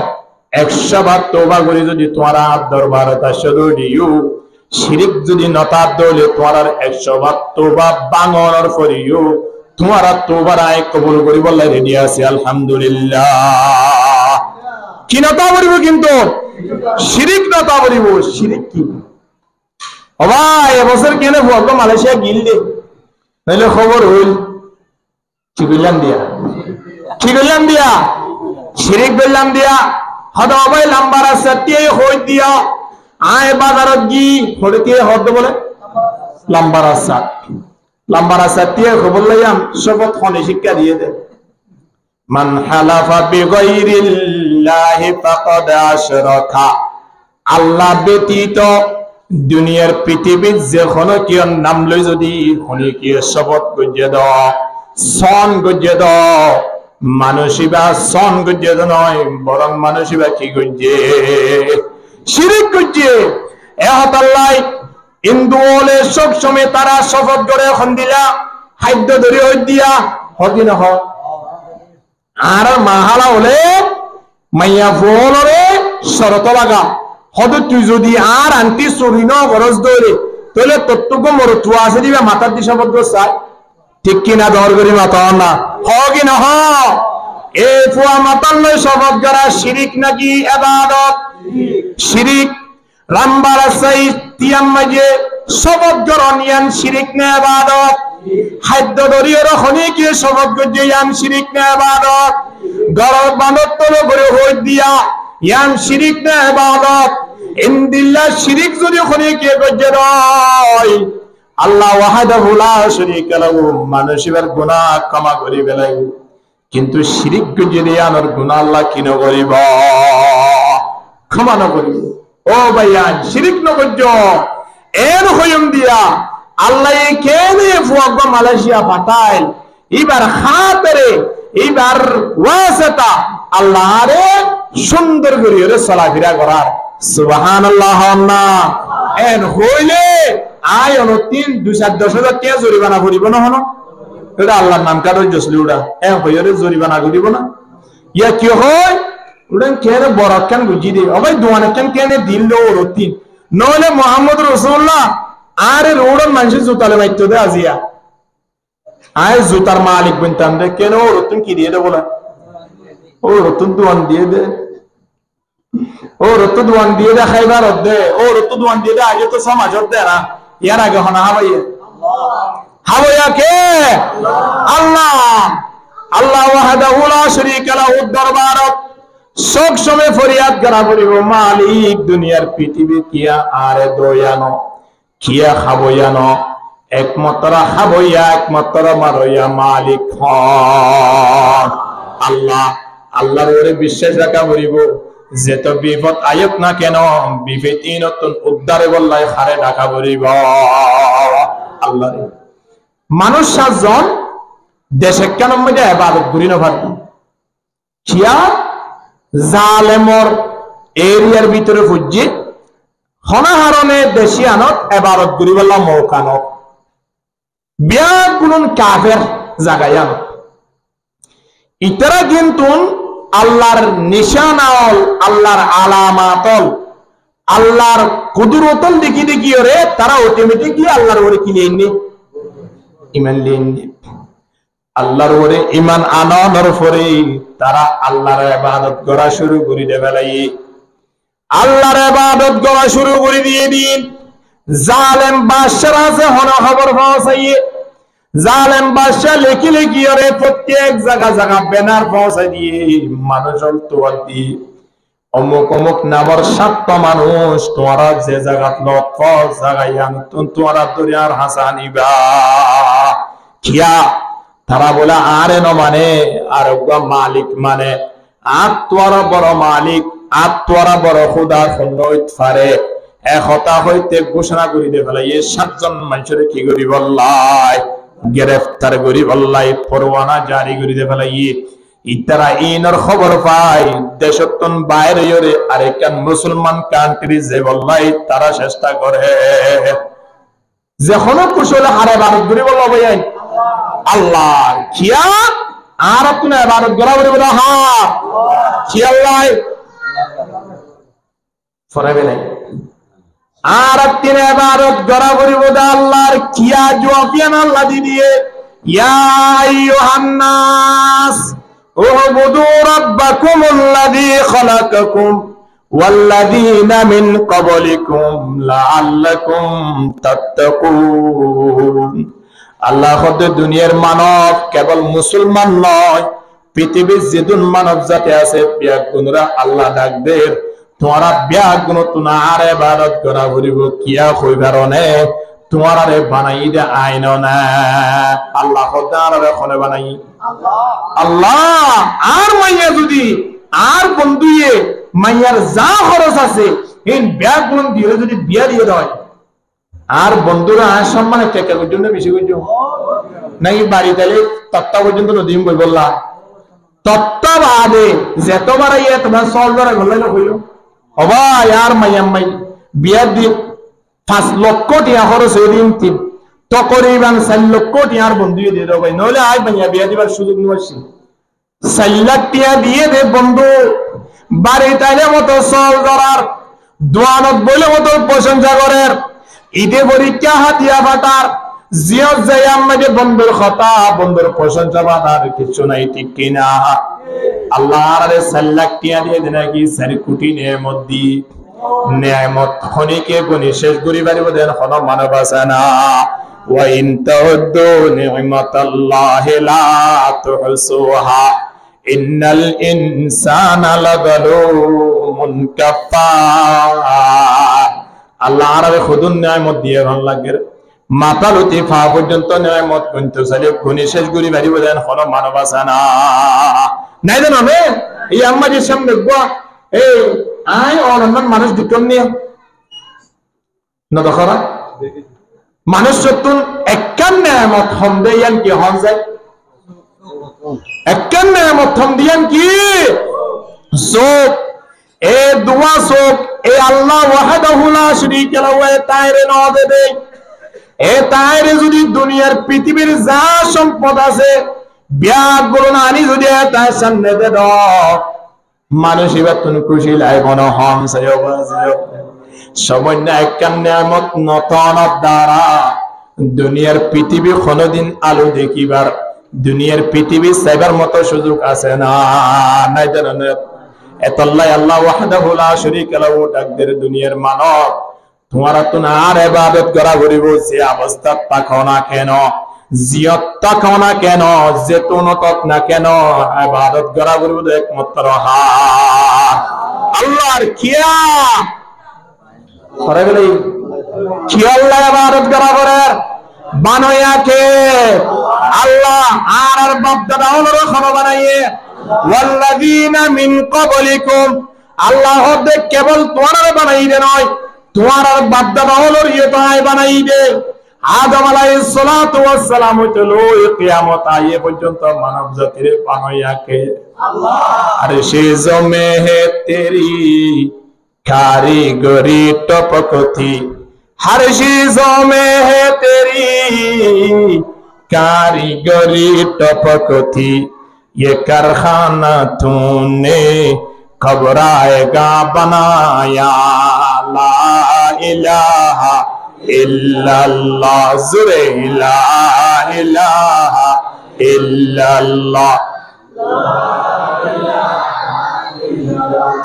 100 বার তওবা করি যদি তোমরা দরবারত আসদিও শিরিক যদি নতার দলে তোমরা 100 বার তওবা বাঙানোর পরেও তোমরা তওবার আয় কবুল করি বললে রেডি আছি আলহামদুলিল্লাহ কি নতা করিব কিন্তু শিরিক নতা করিব শিরিক কি ও ভাই এবছর কেন ভুয়া মালয়েশিয়া গিললে নইলে খবর হইল কি বললাম দিয়া শিরিক বললাম দিয়া হদা ভাই লম্বা রাস্তা দিয়ে হই দিয়া আয় বাজারত গি হড়কে হদ বলে লম্বা রাস্তা দিয়ে খবর লইয়াম শপথ খনি শিক্ষা দিয়ে দে মান হালাফা বিগাইরিল্লাহি ফাকাদ আশরাকা আল্লাহ ব্যতীত দুনিয়ার পৃথিবীর যে কোন কি নাম লই যদি খনি কি শপথ গজে দাও সন গজে দাও মানুষিবা সন গজে নয় বরং মানুষিবা কি গজে শিরিক গজে এহত আল্লাহ হিন্দু হলে সব সময় তারা শপথ করে এখন দিলা খাদ্য ধরে হই দিয়া হকি নহ আর মাহালা হলে মাইয়া ফোনরে শরত লাগা হদ তুই যদি আর আন্টি চুরি ন গরজ ধরে তাহলে তত্ত্বকে মরতু আছে দিবা মাথার দি শপথ চাই ঠিক কিনা দর করি মাতা না হকি নহ এ ফুয়া মাতাল শপথ করা শিরিক নাকি ইবাদত শিরিক রামবার সাই তিয়াম মাঝে শপথ করনিয়ান শিরিক না ইবাদত খাদ্য দরিয়র খনি কি শপথ গজে ইয়ান শিরিক না ইবাদত গরব বানত তলো করে হই দিয়া ইয়ান শিরিক না ইবাদত ইনদিল্লাহ শিরিক যদি খনি কি গজে রয় আল্লাহ ওয়াহদাহু লা শারীকা লাহু মানুষের গুনাহ ক্ষমা করি বেলাই কিন্তু শিরিক গজে ইয়ানোর গুনাহ আল্লাহ কি ন করিব ক্ষমা ন করিব ও ভাইয়া শিরিক ন গজ্জ এর হইম দিয়া আল্লাহ কেনে ফুয়াগ মালয়েশিয়া পাঠাইল এবার খাতরে এবার ওয়াসাতা আল্লাহরে সুন্দর করিয়ে চলাফেরা করার সুবহানাল্লাহ না এন হইলে আয় অন 3-2-10,000 কে জরিমানা করিব না হন এটা আল্লাহর নাম কারো জসলি উড়া এ হইরে জরিমানা করিব না ইয়া কি হয় উড়েন কেনে বরাকান বুঝি দে ওই দোয়ানে কেনে দিল ওর 3 নলে মুহাম্মদ রাসূলুল্লাহ আরে রোডন মানুষ জুতালে মাইতো দে আজিয়া আয় জুতার মালিক বনতাম দে কেন ও রতন কি দিয়ে দে বলা ও রতন দোয়ান দিয়ে দে ও রতন দোয়ান দিয়ে দে খাইবার দে ও রতন দোয়ান দিয়ে দে আগে তো সমাজত দে না ইয়ার আগে হনা হাওয়াইয়া হাওয়াইয়া কে আল্লাহ আল্লাহ ওয়াহদাহু লা শারীকা লাহু দরবারত সব সময় ফরিয়াদ করা করিব, মালিক দুনিয়ার পৃথিবী কিয়া আরে দয়ানো কিয়া খাবয়ানো, একমাত্র খাবইয়া একমাত্র মারইয়া মালিক হন আল্লাহ। আল্লাহর ওরে বিশ্বাস রাখা করিব, যেত বিপদ আয়ক না কেন বিপদ নতুন উদ্ধারে বললাই হারে ডাকা করিব আল্লাহ। মানুষ 7 জন দেশে কেন মধ্যে ইবাদত করি না পারবি, কিয়া জালেমর এরিয়ার ভিতরে ফুজি হনাহারণে দেশি আনত ইবাদত করি বললাম মৌকানত বিয়া কোন কাফের জাগায় আনত। ইতারা কিন্তু আল্লাহর নিশানাল, আল্লাহর আলামাতল, আল্লাহর কুদরতল দেখি দেখি ওরে তারা অটোমেটিকলি আল্লাহর ওরে কিনে এনে ইমান লিয়ে আল্লাহর ওরে ইমান আনানোর পরে তারা আল্লাহর ইবাদত করা শুরু করে দেবেলাই, আল্লাহর ইবাদত করা শুরু করে দিয়ে দিন। জালেম বাদশার আছে হন খবর পৌঁছাইয়ে, জালেম বাদশা লেখি লেখি ওরে প্রত্যেক জায়গা জায়গা ব্যানার পৌঁছাই দিয়ে মানুষ তোয়ার দিয়ে অমুক অমুক নামর 7টা মানুষ তোমরা যে জায়গাত লক্ষ জায়গায় আনতুন তোমরা দরিয়ার হাসানিবা কিয়া তারা বলে আরে ন মানে আর মালিক মানে আত্মারা বড় মালিক, আত্মারা বড় খুদা খন্ডইত ফারে একতা হইতে ঘোষণা করি দে ফেলাই 7 জন মানুষের কি করি বললাই গ্রেফতার করি বললাই পরোয়ানা জারি করি দে ফেলাই। ইতারা ইনর খবর পাই দেশতন বাইরে ইরে আরেকান মুসলমান কান্ট্রি যে বললাই তারা চেষ্টা করে যখন কুশলে হারে বারত করি বলল ভাই আল্লাহ কিয়া আর আপনি ইবাদত করা বলে হ্যাঁ কি আল্লাহ ফরাবে নাই আর আপনি ইবাদত করা বলে আল্লাহর কিয়া জওয়াবিয়ান আল্লাহ দিয়ে ইয়া আইয়ুহান নাস উবুদু রাব্বাকুমুল্লাযী খালাকাকুম ওয়াল্লাযীনা মিন ক্বাবলিকুম লাআল্লাকুম তাত্তাকুন। আল্লাহ হতে দুনিয়ার মানব কেবল মুসলমান নয়, পৃথিবীর যেদুন মানব জাতি আছে ব্যাগুণরা আল্লাহ ডাকদের তোমরা ব্যাগুণ তোমার ইবাদত করা করিব কিয়া কইবারনে তোমার আরে বানাই দে আইন না আল্লাহ হতে খনে বানাই আল্লাহ। আর মাইয়া যদি আর বন্ধুয়ে মাইয়ার যা খরচ আছে এই ব্যাগুণ দিয়ে যদি বিয়া দিয়ে দেয় আর বন্ধুরা সম্মানের টাকা পর্যন্ত বেশি করছো নাকি বাড়ি তাহলে তত্ত্বা পর্যন্ত নদীম বই বললা তত্ত্বা বাদে যেতবার ইয়ে তোমার সল ধরা গলাই না হইল হবা আর মাইয়াম্মাই বিয়ার দিন 5 লক্ষ টাকা খরচ হয়ে দিন তকরিবান 4 লক্ষ টাকার বন্ধু দিয়ে দেবো ভাই, নইলে আয় মাইয়া বিয়া দিবার সুযোগ নিয়েছি 4 লাখ টাকা দিয়ে দে বন্ধু বাড়ি তাইলে মতো সল ধরার দোয়ানত বলে মতো প্রশংসা করেন ঈদে পরীক্ষা হাতিয়া ফাটার জিয়ত যাইয়াম মাঝে বন্ধুর কথা বন্ধুর প্রশংসা বাতার কিছু নাই ঠিক কিনা আল্লাহর 4 লাখ টাকা দিয়ে দেন কি 4 কোটি নেয়ামত দি নেয়ামত খনিকে গুনি শেষ করি পারিব দেন কোন মানব আছে না। ওয়া ইন তাউদ্দু নি'মাতাল্লাহি লা তুহসুহা ইন্নাল ইনসানা লাযালুমুন কাফার। আল্লাহ আরবে খুদুন নিয়ামত দিয়ে ভালো লাগে মাথা লুটি ফা পর্যন্ত নিয়ামত গুনতে চাইলে গুনি শেষ করি পারিব দেন কোন মানব আছে না নাই জানো নে এই আম্মাজির সামনে গোয়া এই আই অনন্য মানুষ দুটো নিয়ে না দেখরা মানুষ যতন একখান নিয়ামত হম দেয়ান কি হন যায় একখান নিয়ামত হম দিয়ান কি সব এ দুয়া সব এ আল্লাহ ওয়াহদাহু লা শারীকা লাহু তাইরে নদে দে এ তাইরে যদি দুনিয়ার পৃথিবীর যা সম্পদ আছে ব্যাগুণ আনি যদি তার সামনে দে দাও মানুষ এবার তুমি খুশি লাইব না হম সাইও সামান্য একখান নিয়ামত নতনত দ্বারা দুনিয়ার পৃথিবী কোনদিন আলো দেখিবার দুনিয়ার পৃথিবী সাইবার মতো সুযোগ আছে না নাই জানেন এতল্লাই আল্লাহ ওয়াহদাহু লা শারীকা লাহু ডাকদের দুনিয়ার মানব তোমারা তো আর ইবাদত করা করিব যে অবস্থা থাকো না কেন জিয়ত থাকো না কেন, যেতুন তক না কেন, ইবাদত করা গুরুদ একমাত্র আল্লাহর কিয়া করে গেলে কি আল্লাহ ইবাদত করা করে বানায়াকে আল্লাহ আর বাপ দাদা হলো খানা বানাইয়ে ওয়াল্লাযীনা মিন ক্বাবলিকুম আল্লাহ হদে কেবল তোমার বানাইবে নয়, তোমার বাপ দাদা হলো ইয়ে বানাইবে। আদম আলাইহিস সালাতু ওয়াস সালাম হইতে লই কিয়ামত আয়ে পর্যন্ত মানব জাতির বানাইয়াকে আল্লাহ। আর সে জমে হে তেরি कारीगरी टपक थी, हर चीजों में है तेरी कारीगरी टपक थी, ये कारखाना तूने घबराएगा बनाया। ला इलाहा इल्लल्लाह जुरे ला इलाहा इल्लल्लाह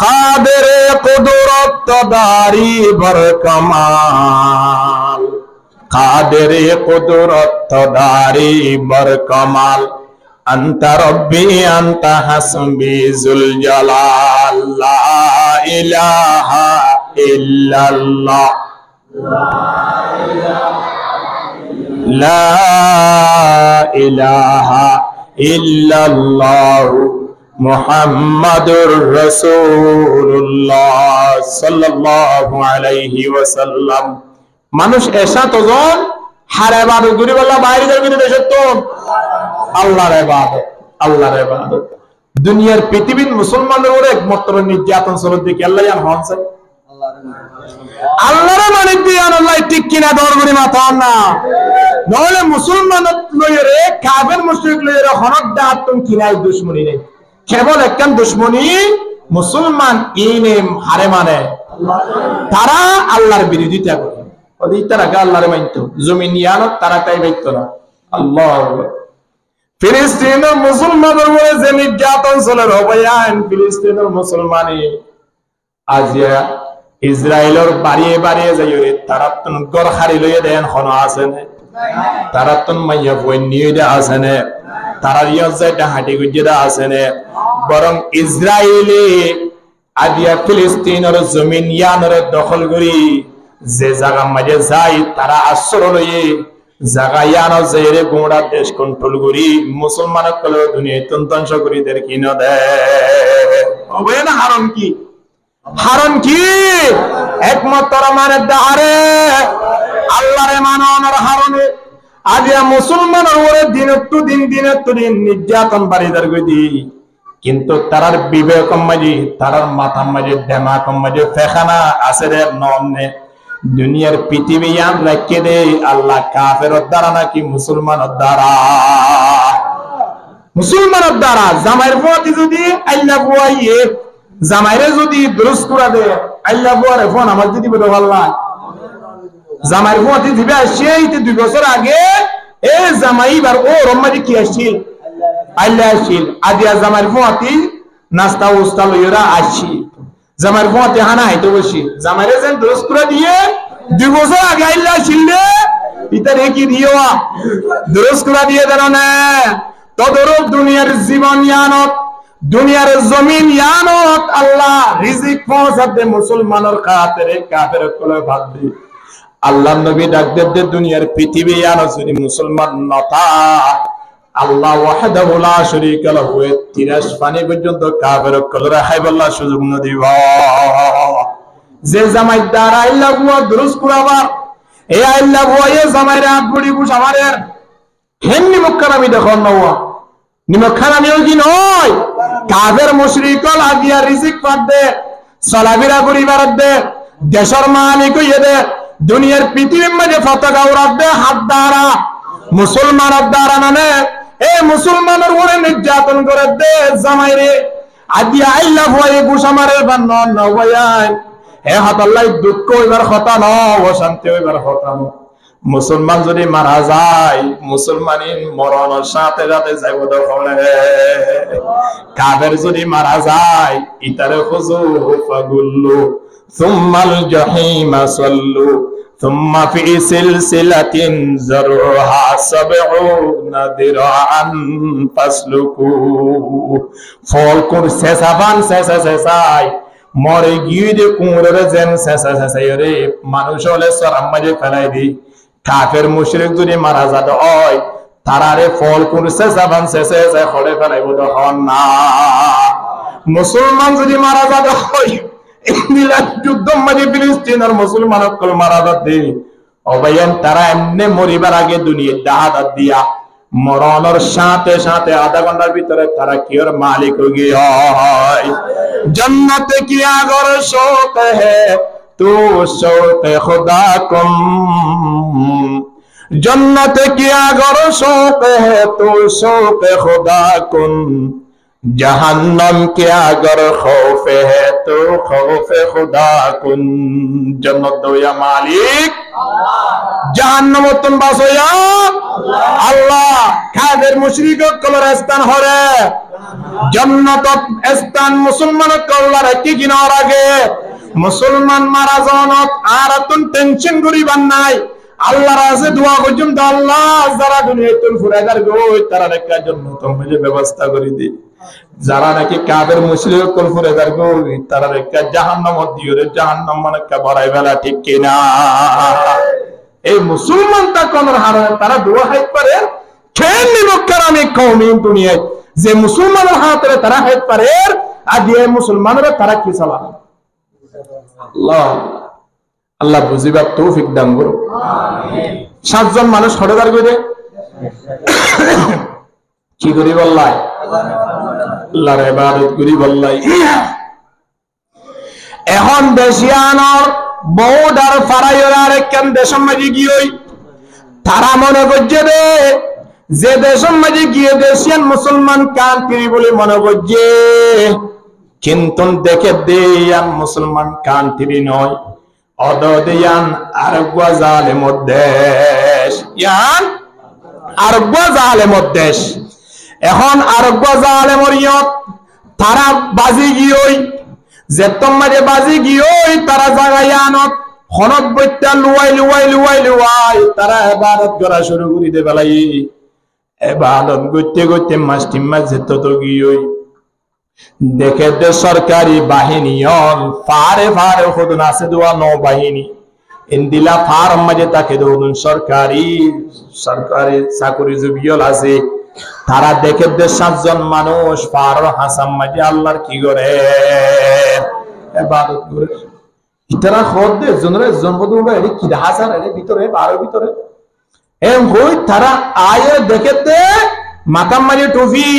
कादिर कुदरत दारी बर कमाल, कादिर कुदरत दारी बर कमाल, अंत रब्बी अंत हस्बी जुल जलाल। ला इलाहा इल्लल्लाह ला इलाहा इल्लल्लाह मुहम्मदुर रसूलुल्लाह सल्लल्लाहु अलैहि वसल्लम। মানুষ এসা তজন হার ইবাদত করি বলা বাইরে যাবে না দেশে তো আল্লাহর ইবাদত আল্লাহর ইবাদত। দুনিয়ার পৃথিবীর মুসলমানদের উপর একমাত্র নির্যাতন চলতে কি আল্লাহ জান হনছে আল্লাহর মানে দিয়ান আল্লাহ ঠিক কিনা দর করি মাথা না নলে মুসলমান লইরে কাফের মুশরিক লইরে হনক দাত তুম কিনাই দুশমনি নেই, কেবল একখান দুশ্মনী মুসলমান ইনেম হারে মানে তারা আল্লাহর বিরোধিতা করে, ওদের তারা আল্লাহরে মানত জমিন ইয়ানত তারা তাই মানত না। আল্লাহ ফিলিস্তিনের মুসলমানের উপরে যে নির্যাতন চলে রবায়ান ফিলিস্তিনের মুসলমানে আজিয়া ইসরায়েলের বাড়িয়ে বাড়িয়ে যাই তারা তুন গড় হারি লইয়ে দেন হন আছে না, তারা তুন মাইয়া বই নিয়ে আছে না, তারা ইয়জাইটা হাঁটি গুজিরা আছে না, বরং ইসরায়েলি আদিয়া ফিলিস্তিনের জমিন ইয়ানের দখল করি যে জায়গা মাঝে যাই তারা আশ্রয় লইয়ে জায়গা ইয়ানো জেরে গোড়া দেশ কন্ট্রোল করি মুসলমানের কলে দুনিয়া তন্ত্রাংশ করি দের কিন দেয় হবে না। হারণ কি হারণ কি একমাত্র মানে দাঁড়ে আল্লাহরে মাননের হারণে আজিয়া মুসলমানের উপরে দিন নির্যাতন বাড়িদার গদি, কিন্তু তারার বিবেক মাঝে তারার মাথার মাঝে দেমাক মাঝে ফেখানা আছে রে নমনে দুনিয়ার পৃথিবী ইয়ান রাখে দে আল্লাহ কাফের দ্বারা নাকি মুসলমানের দ্বারা মুসলমানের দ্বারা জামাইর বুয়াতি যদি আল্লাহ বুয়াইয়ে জামাইরে যদি দুরুস্ত করে দে আল্লাহ বুয়ারে ফোন আমার যদি বলে আল্লাহ জামাইর বুয়াতি দিবে সেই 2 বছর আগে এ জামাই বার ও রম্মাদি কি আসছিল আল্লাহ আসছিল আদিয়া জামাইর বুয়াতি নাস্তা উস্তা লইরা আসি জামাইর বুয়াতি হানা হাইতে বসি জামাইরে যেন দুরুস্ত করে দিয়ে 2 বছর আগে আল্লাহ আসছিল ইতারে কি দিওয়া দুরুস্ত করে দিয়ে দেন না তদরূপ দুনিয়ার জীবন ইয়ানত দুনিয়ার জমিন ইয়ানত আল্লাহ রিজিক পৌঁছাতে মুসলমানের খাতিরে কাফের কোলে ভাত দি আল্লাহ নবী ডাক দে দুনিয়ার পৃথিবী ইয়ানত যদি মুসলমান নতা আল্লাহ ওয়াহদাহু লা শারীকা লাহু 30 পানি পর্যন্ত কাফের কোলে রাখাইবাল্লাহ সুযোগ ন দিব। যে জামাই দ্বারা আল্লাহ বুয়া দুরুস কুরাবার এই আল্লাহ বুয়া এ জামাইরে হাত গুড়ি বুশ আমাদের হেননি মুকরামি দেখো নওয়া নিমখানামিও কি নয় কাফের মুশরিকল আদিয়া রিজিক পাদ দে সালাবিরা পরিবার দে দেশের মালিক হইয়ে দে দুনিয়ার পৃথিবীর মাঝে পতাকা উড়াত দে হাত দ্বারা মুসলমানের দ্বারা মানে এই মুসলমানের উপরে নির্যাতন করে দে জামাইরে আদিয়া আল্লাহ ভয়ে গুসামারে বান্ন নবয়াই হে হাত আল্লাহ দুঃখ হইবার কথা ন অশান্তি হইবার কথা ন। মুসলমান যদি মারা যায় মুসলমানের মরণের সাথে সাথে যাইব দখলে, কাফের যদি মারা যায় ইতারে খুজু ফাগুল্লু সুম্মাল জাহিমা সাল্লু থুম্মা ফি সিলসিলাতিন যারউহা ৭০ দিরআন ফাসলুকু। ফল কোন সেসাবান সেসাই মরে গিয়ে দে কুঁড়ে যেন সেসাই রে মানুষ হলে সরাম মাঝে ফেলাই দি। কাফের মুশরিক যদি মারা যাত হয় তারারে ফল কোন সেসাবান সেসাই হলে ফেলাইব তখন না। মুসলমান যদি মারা যাত হয় ইংল্যান্ড যুদ্ধ মাঝে ফিলিস্তিনের মুসলমান সকল মারা যাতে অবয়ান তারা এমনি মরিবার আগে দুনিয়া দাহাদাত দিয়া মরণের সাথে সাথে আধা ঘন্টার ভিতরে তারা কি ওর মালিক হয়ে গিয়ে হয়। জন্নতে কি আগর শৌক হে তু শৌক খুদা কুম, জন্নতে কি আগর শৌক হে তু শৌক খুদা কুম, जहन्नम के अगर खौफ है तो खौफ खुदा कुन। जन्नत दो या मालिक, जहन्नम तुम बसो या अल्लाह। काफिर मुशरिक कलर स्थान हो रे जन्नत स्थान मुसलमान कलर की किनार आगे मुसलमान मारा जानत আর তুন টেনশন করিবার নাই। আল্লাহর কাছে দোয়া করছুম তো আল্লাহ যারা দুনিয়াতুল ফুরাদার গই তারা একটা জান্নাত মিলে ব্যবস্থা করে দি। যারা নাকি কাফের মুশরিক কুল ফুরাদার গই তারা একটা জাহান্নাম দিও রে, জাহান্নাম মানে কা বড়াই বেলা ঠিক কি না। এই মুসলমান তা কোনর হারে তারা দোয়া হাইত পারে কেন নিমক্কারানি কওমি দুনিয়ায় যে মুসলমানের হাতে তারা হাইত পারে আজ এই মুসলমানরা তারা কি চালাবে। আল্লাহ আল্লাহ বুঝিবার তৌফিক দান করুন। আমিন। 7 জন মানুষ হঠাৎ করে কি করি বললাই আল্লাহর ইবাদত করি বললাই। এখন দেশিয়ানোর বউডার ফারাইয়ের আরেকখান দেশের মাঝে গিয়ে তারা মনে করছে রে যে দেশের মাঝে গিয়ে দেশিয়ান মুসলমান কান্ট্রি বলে মনে করছে, কিন্তু দেখে দেয়ান মুসলমান কান্ট্রি নয়, অদদিয়ান আরব জালেমর দেশ, ইয়ান আরব জালেমর দেশ। এখন আরব জালেমর ইয়ত তারা বাজি গিয়ে যে তোমারে বাজি গিয়ে তারা জায়গায় আনত হনত বইটা লুয়াই তারা ইবাদত করা শুরু করে দে বেলাই। ইবাদত করতে করতে মাস্টিম মসজিদ তো গিয়ে দেখে দে সরকারি বাহিনী ফারে ফারে খুদন আছে দোয়া নৌ বাহিনী ইন্দিলা ফার মাঝে তাকে দৌড়ুন সরকারি চাকরি জুবিয়ল আছে। তারা দেখে দে 7 জন মানুষ ফার হাসাম মাঝে আল্লাহর কি করে ইবাদত করে। ইতারা খোদ দে জনরে জনবদুবা এর কি হাসান এর ভিতরে বারো ভিতরে এম কই তারা আয়ে দেখে দে মাথার মাঝে টুপি,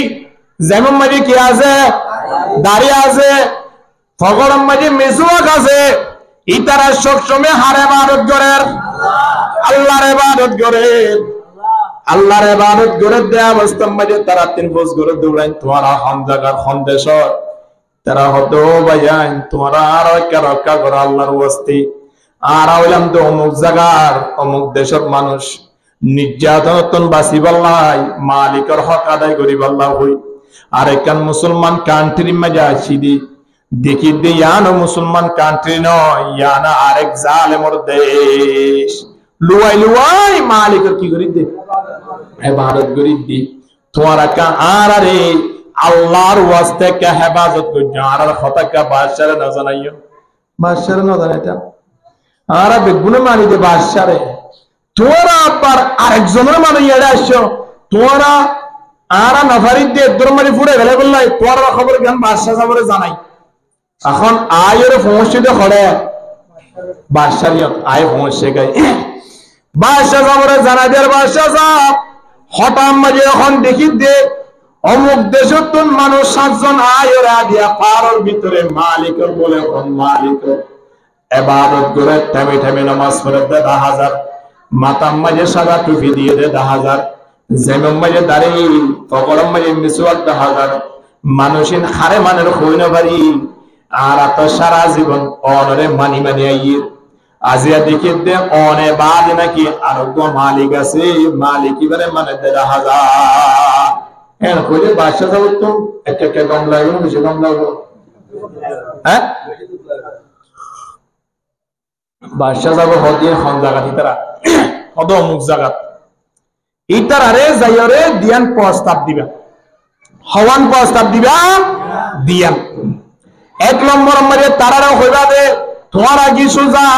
যেমন মাঝে কি আছে দাড়ি আছে, ফগড়ের মাঝে মেসওয়াক আছে। ইতারা সবসময় হার ইবাদত করে আল্লাহর ইবাদত করে আল্লাহর ইবাদত করে দেয়া অবস্থার মাঝে তারা 3 বছর করে দৌড়াই তোমার হাম জায়গার সন্দেশর তারা হতো ভাইয়ান তোমার আর রক্ষা করো আল্লাহর ওয়াস্তে। আর হইলাম তো অমুক জায়গার অমুক দেশের মানুষ নির্যাতন বাঁচিবাল্লাই মালিকের হক আদায় করিবাল্লা হই। আর একখান মুসলমান কান্ট্রি মাঝে আসি দি দেখি দে ইয়ানো মুসলমান কান্ট্রি নয়, ইয়ানা আরেক জালেমর দেশ। লুয়াই মালিকের কি করি দে ইবাদত করি দি। তোমারা কা আরে আল্লাহর ওয়াস্তে কা হেফাজত কর আর কথা কা বাদশারে না জানাইও, বাদশারে না জানাইতা আর বেগুনে মানি দে বাদশারে। তোরা আবার আরেকজনের মানে এড়ে আসছো তোরা আর নফারি দিয়ে দরমারি ফুড়ে গেলে বললাই তোরা খবর জ্ঞান বাদশা সাবরে জানাই। এখন আয়ের সমস্যাতে খড়ে বাদশার আয় সমস্যা গাই বাদশা সাবরে জানা দেয়ার বাদশা সাহেব হঠাৎ মাঝে এখন দেখি দে অমুক দেশের তোর মানুষ 7 জন আয়ের আদিয়া পারর ভিতরে মালিকের বলে মালিকের ইবাদত করে থেমে থেমে নামাজ পড়ে 10,000 মাথার মাঝে সাদা টুপি দিয়ে দে 10,000, যেমন মাঝে দাঁড়িয়ে ফগড়ের মাঝে মিসওয়াক 10,000 মানুষিন হারে মানের হইন পারি। আর এত সারা জীবন অনরে মানি আইয়ে আজিয়া দেখি দে অনে বাদ নাকি আরোগ্য মালিক আছে, মালিক এবারে মানে 10,000 হ্যাঁ কইলে বাদশা যাব তো একটা কম লাগবে বেশি কম লাগবে হ্যাঁ বাদশাহ যাব হদিয়ে হন জায়গা ইতারা হদ অমুক জায়গা ইতারারে যাইরে দিয়ান প্রস্তাব দিবা হওয়ান প্রস্তাব দিবা দিয়ান এক নম্বর মধ্যে তারারা হইবা দে তোমারা কি সোজা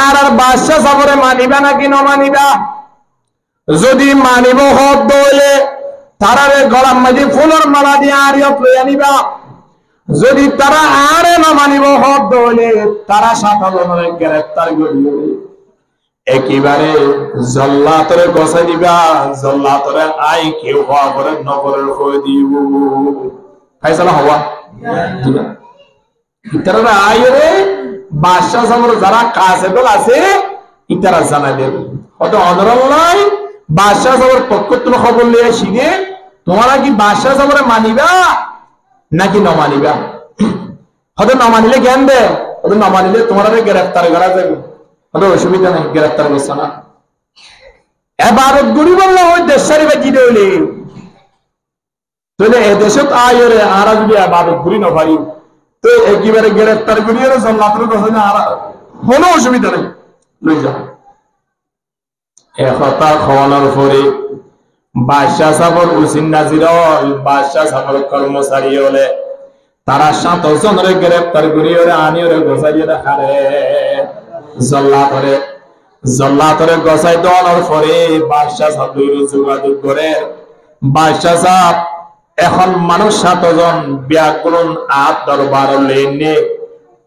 আর বাদশাহ সাবরে মানিবা নাকি ন মানিবা যদি মানিব হদ দইলে তারারে গলার মাঝে ফুলের মালা দিয়ে আরিয়ত লইয়া নিবা যদি তারা আরে না মানিব হদ দইলে তারা 7 জনের গ্রেফতার করিবে একেবারে জল্লাতরে গছাই দিবা জল্লাতরে আই কেউ হওয়া করে নগরের হয়ে দিব ফাইসালা হওয়া দিবা ইতারা আইরে বাদশাহ সামর যারা কাছেবল আছে ইতারা জানাই দেবে হয়তো অনরলাই বাদশাহ সামর পক্ষ তুমি খবর লিয়ে শিখে তোমরা কি বাদশাহ সামরে মানিবা নাকি ন মানিবা হয়তো ন মানিলে জ্ঞান দে হয়তো ন মানিলে তোমরা গ্রেফতার করা যাবে হয়তো অসুবিধা নেই গ্রেফতার করছে না এবারত গুড়ি বললো ওই দেশারি বাকি দইলে তাহলে এ দেশত আয়রে আর যদি এবারত গুড়ি ন পারি তো একেবারে গ্রেফতার করিয়ে জল্লাতের কথা না আর কোনো অসুবিধা নেই লই যা একতা খাওয়ানোর পরে বাদশাহ সাহেবের উসিন নাজির বাদশাহ সাহেবের কর্মচারী হলে তারা 7 জনের গ্রেফতার করিয়ে আনি ওরে গোসাইয়ে দেখারে জল্লাতরে গোসাই দেওয়ার পরে বাদশাহ সাহেব যোগাযোগ করে বাদশাহ সাহেব এখন মানুষ 7 জন ব্যাকরণ আত দরবার লেনে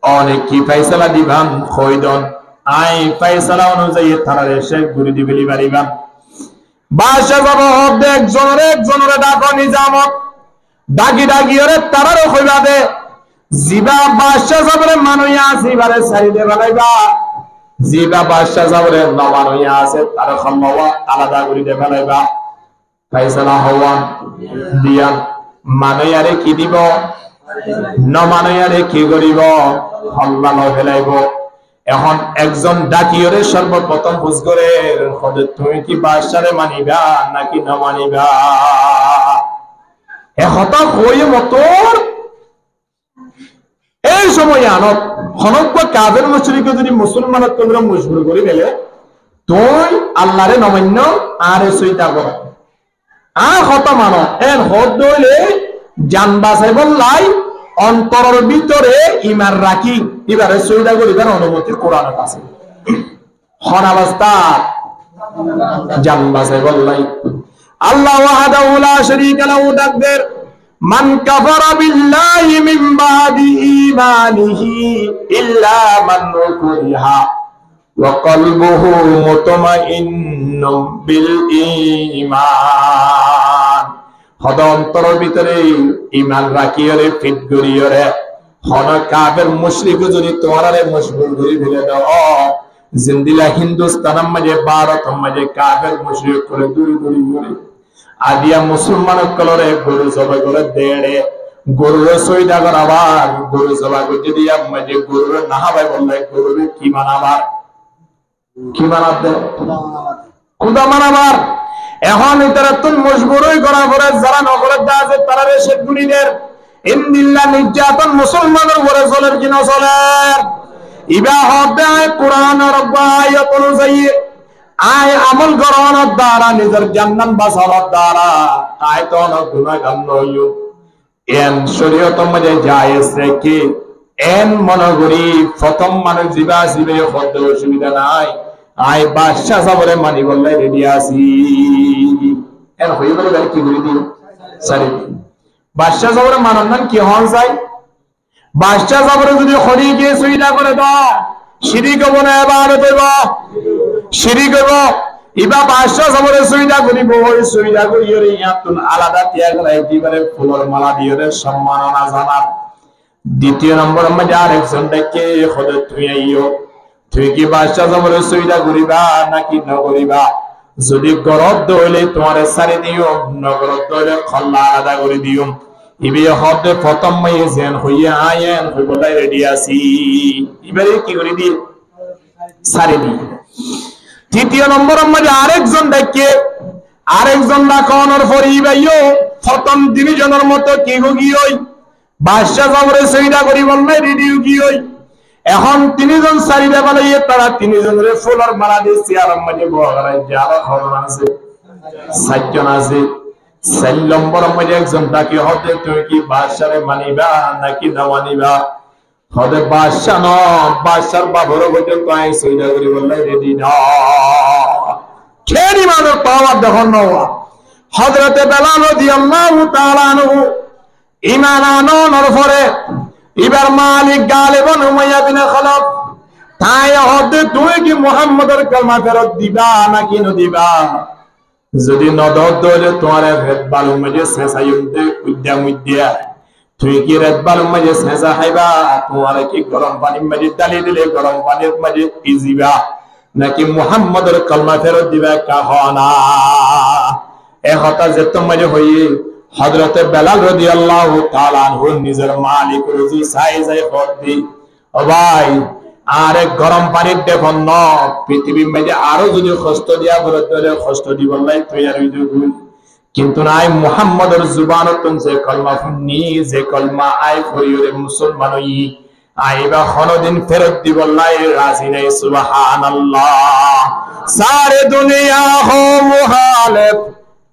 অনেক কি ফয়সালা দিবান খৈদন আই ফয়সালা অনুযায়ী তারা এসে ঘুরে দিবেলি পারিবান বাদশাহ সাহেব একজনের ডাকো নিজামত ডাকি ওরে তারারও কইবা দে জিবা বাদশাহ সাহেবের মানুয়া আছে এবারে সাইডে বানাইবা জিবা বাদশাহ সাহেবের না মানুয়া আছে তার সম্ভব আলাদা করে দে বানাইবা ফয়সালা হওয়া দিয়া মানুয়ারে কি দিব ন মানুয়ারে কি করিব হল্লা ন ফেলাইব এখন একজন ডাকিয়রে সর্বপ্রথম বুঝ করে তুমি কি বাদশারে মানিবা নাকি ন মানিবা এহতা হয়ে মতর এই সময় আনত হনক কাজের মুশরিক যদি মুসলমানত তোমরা মজবুর করে দিলে তুই আল্লাহরে নমান্য আর সইতা কর হতা মানো এর হদ দইলে জান বাঁচাইব লাই অন্তরের ভিতরে ইমান রাখি এবারে সইদা করিবার অনুমতি কোরআনত আছে হনাবস্থা জান বাঁচাইব লাই আল্লাহ ওয়াহদাহু লা শারীকা লাহু তাকবীর মান কাফারা বিল্লাহি মিন বাদি ঈমানিহি ইল্লা মান কুরিহা ওয়া কলবুহু মুতমাইন্নুম বিল ঈমান হদ অন্তরের ভিতরে ঈমান রাখিয়রে ফিট করিয়রে হন কাফের মুশরিক যদি তোমারে মশগুল করি ফেলে দাও জিন্দিলা হিন্দুস্তানের মাঝে ভারত মাঝে কাফের মুশরিক করে দূরে আদিয়া মুসলমান কলরে গরু জবাই করে দেড়ে গরুর সইদা কর আবার গরু জবাই করতে দিয়া মাঝে গরুর নাহাবাই বললে গরুর কি মানাবার খুদা মানাবার এখন এটারা তুই মজবুরই করা পরে যারা নগরের দা আছে তারা শেখ গুলিদের ইন্দিল্লাহ নির্যাতন মুসলমানের উপরে চলে কি না চলে ইবা হবে কোরআন রব্বায়াত অনুযায়ী আয় আমল করানোর দ্বারা নিজের জান্নাত বাঁচানোর দ্বারা আয় তো গুনাহগার নইও এন শরীয়ত মধ্যে জায়েজ রেখে এন মনগরি প্রথম মানুষ জিবা জিবে হতে অসুবিধা নাই আয় বাদশাহ সাবরে মানি বললে রেডি আছি এন হই বলে কি করে দিও সারি বাদশাহ সাবরে মানন না কি হন চাই বাদশাহ সাবরে যদি খড়ি গিয়ে সুইদা করে দাও শিরিক হবে না ইবাদত হইব শিরিক হইব ইবা বাদশাহ সাবরে সুইদা করিব ওই সুইদা করিয়রে ইয়াতুন আলাদা ত্যাগ লাই দিবারে ফুলের মালা দিয়রে সম্মাননা জানার দ্বিতীয় নম্বর মধ্যে আরেকজন দেখে খোদা তুই আইও তুই কি বাদশাহ সাবরে সুইদা করিবা নাকি না করিবা যদি গরব দইলে তোমারে সারি দিও নগরব দইলে খল্লা আলাদা করে দিও ইবে হদে প্রথম মাই জেন হইয়া আয়েন হই বলাই রেডি আছি ইবারে কি করে দি সারি দি তৃতীয় নম্বর মধ্যে আরেকজন দেখে আরেকজন না কোনর ফরিবাইও প্রথম তিনজনের মতো কি গিয়ই বাদশাহ সাবরে সুইদা করি বললে রেডি গিয়ই এখন তিনজন সারিদা বানাইয়ে তারা তিনজনের ফুলের মালা দিয়ে চেয়ারের মাঝে বহারাই যারা খবর আছে 7 জন আছে। 4 নম্বর মধ্যে একজন তাকে হতে তুই কি বাদশারে মানিবা নাকি না মানিবা? হতে বাদশা ন বাদশার বাবর পর্যন্ত আই সইদা করি বললাই রেডি না খেরি মানব পাওয়ার যখন নওয়া হযরতে বেলাল রাদিয়াল্লাহু তাআলা আনহু ঈমান আনানোর পরে এবার মালিক গালিবন উমাইয়া বিন খালাফ তাই হতে তুই কি মুহাম্মদের কালমা ফেরত দিবা নাকি ন দিবা? যদি নদর দলে তোমার ভেদ বালু মাঝে শেষাইতে উদ্যাম উদ্যা তুই কি রেদ বালু মাঝে শেষা খাইবা? তোমার কি গরম পানির মাঝে ডালি দিলে গরম পানির মাঝে ভিজিবা নাকি মুহাম্মদের কালমা ফেরত দিবা? কাহনা এ কথা যে তোমার হইয়ে হযরতে বেলাল রাদিয়াল্লাহু তাআলা আনহু নিজের মালিক রুজি চাই যাই করদি ও ভাই আরে গরম পানির দেখুন ন পৃথিবীর মাঝে আরো যদি কষ্ট দিয়া বলে কষ্ট দিব লাই তৈরি হইল কিন্তু নাই মুহাম্মদের জুবানতন যে কলমা শুনি যে কলমা আই ফরিরে মুসলমান হই আইবা কোনদিন ফেরত দিব লাই রাজি নাই সুবহানাল্লাহ। সারে দুনিয়া হো মুহালেফ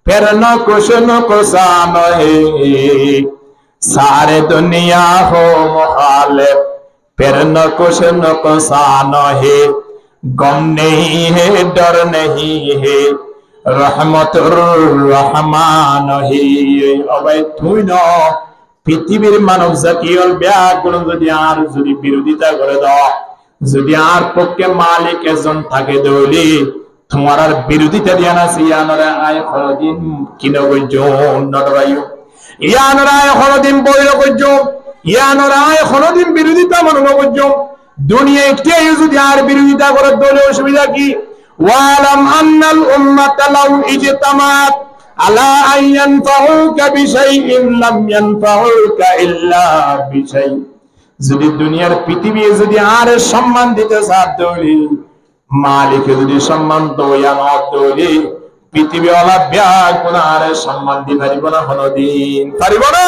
फिर न कुछ न कुसा नहीं सारे दुनिया हो मुखालिफ फिर न कुछ न कुसा नहीं गम नहीं है डर नहीं है रहमतुर रहमान ही अबे তুই ন পৃথিবীর মানব জাতির ব্যাগুণ যদি আর যদি বিরোধিতা করে দাও যদি আর পক্ষে মালিক একজন থাকে দলি তোমার আর বিরোধিতা দিয়া না সিয়ানরা আয় হরদিন কিনগজন নটরায়ু ইয়ানরা আয় হরদিন বইরগজন ইয়ানরা আয় হরদিন বিরোধিতা মনগজন দুনিয়া একটি যদি আর বিরোধিতা করে দলে অসুবিধা কি? ওয়ালাম আন্নাল উম্মাতা লাউ ইজতামাত আলা আন ইয়ানফাউকা বিশাইইন লাম ইয়ানফাউকা ইল্লা বিশাই যদি দুনিয়ার পৃথিবী যদি আর সম্মান দিতে চায় মালিক যদি সম্মান দয়া না দলি পৃথিবীওয়ালা ব্যাগুণ আর সম্মান দি পারিব না কোনদিন পারিব না।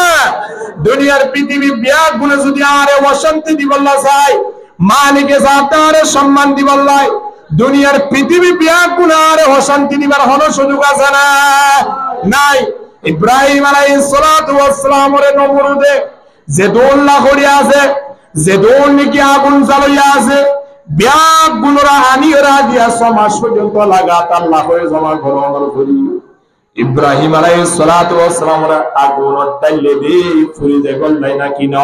দুনিয়ার পৃথিবী ব্যাগুণ যদি আর অশান্তি দিবল্লা চাই মালিকে সাতারে সম্মান দিবল্লাই দুনিয়ার পৃথিবী ব্যাগুণ আর অশান্তি দিবার কোনো সুযোগ আছে না নাই। ইব্রাহিম আলাইহিস সালাতু ওয়াস সালামের নমরুদে যে দোল্লা করিয়া আছে যে দোল নাকি আগুন জ্বালাইয়া আছে ব্যাগ গুলোরা আনিরা দিয়া সমাজ পর্যন্ত লাগাতার আল্লাহ হয়ে জমা ঘর করি ইব্রাহিম আলাইহিস সালাতু ওয়াস সালামের আগুন ডাইলে দে ফুরি দে গল্লাই নাকি ন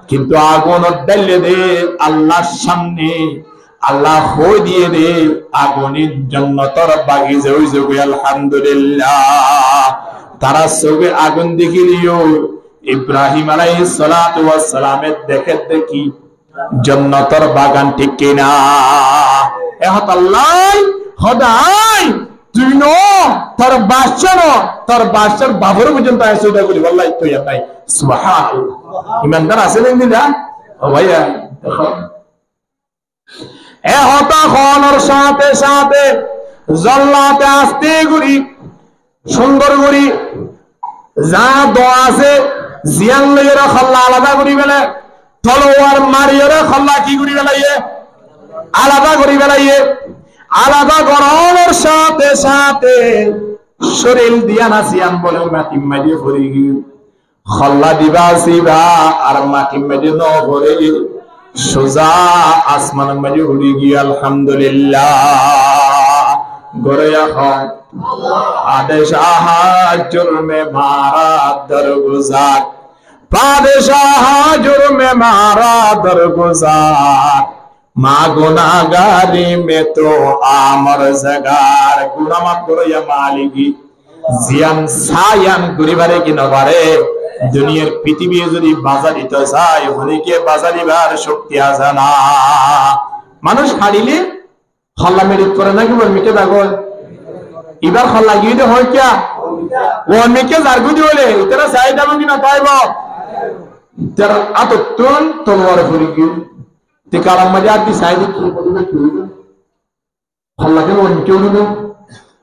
কিন্তু আগুন ডাইলে দে আল্লাহর সামনে আল্লাহ হই দিয়ে দে আগুনের জান্নাতের বাগিচা হই যাবে আলহামদুলিল্লাহ। তারা সবে আগুন দেখিলিও ইব্রাহিম আলাইহিস সালাতু ওয়াস সালামের দেখে দেখি জান্নাতের বাগান ঠিক কিনা এহত আল্লাহ খোদাই তুই ন তোর বাদশার বাবর পর্যন্ত আইসুদা করি আল্লাহ তুই তাই সুবহানাল্লাহ। ইমানদার আছে না দিদা ও ভাইয়া দেখো এহত খনর সাথে সাথে জল্লাতে আসতে গুরি সুন্দর গুরি যা দোয়া আছে জিয়ান লইরা খল্লা আলাদা করি বেলে তলোয়ার মারিয়ে খল্লা কি করি বেলাইয়ে আলাদা করি বেলাইয়ে আলাদা গরমের সাথে সাথে শরীর দিয়া নাসিয়ান বলে মাটি মারিয়ে পড়ে গিয়ে খল্লা দিবা সিবা আর মাটি মারিয়ে ন করে সোজা আসমান মারিয়ে উড়ে গিয়ে আলহামদুলিল্লাহ গরে এখন আদেশ আহা জুরমে মারা দরগুজার बादशाह जुर्म मारा दरगुजार माँ गुनाहगारी में तो आमर जगार गुना माफ करो या मालिकी জিয়ান সায়ান গরিবারে কি নবারে দুনিয়ার পৃথিবী যদি বাজার দিতে চায় হলিকে বাজার দিবার শক্তি আছে না। মানুষ হারিলে হল্লা মেরিট করে নাকি বল মিকে দাগল এবার হল্লা গিয়ে হয় কিয়া ও মিকে জারগুদি বলে ইতারা চাই দাম কি না পাইব तेरा आतो तुन तलवार फुरी ते काला मजा आती साइड की हल्ला के वन क्यों ना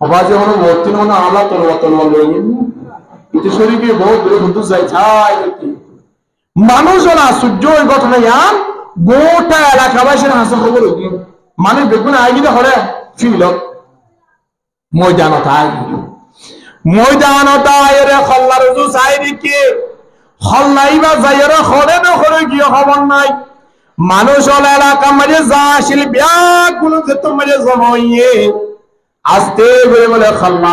आवाज होना वोटिन होना आला तलवार लोगे इतने शरीर के बहुत बड़े बंधु जाए छाई मानुष वाला सुजो घटना यार গোটা এলাকাবাসীর হাসা খবর হইল মানে বেগুন আইগিলে হরে ফিল ময়দানতায় রে খল্লার রুজু সাইদিকে খল্লাইবা যাইরা খরে না খরে কি খবর নাই মানুষ হল এলাকা মাঝে যাশিল ব্যাকুল যেত মাঝে জমাইয়ে আস্তে করে বলে খল্লা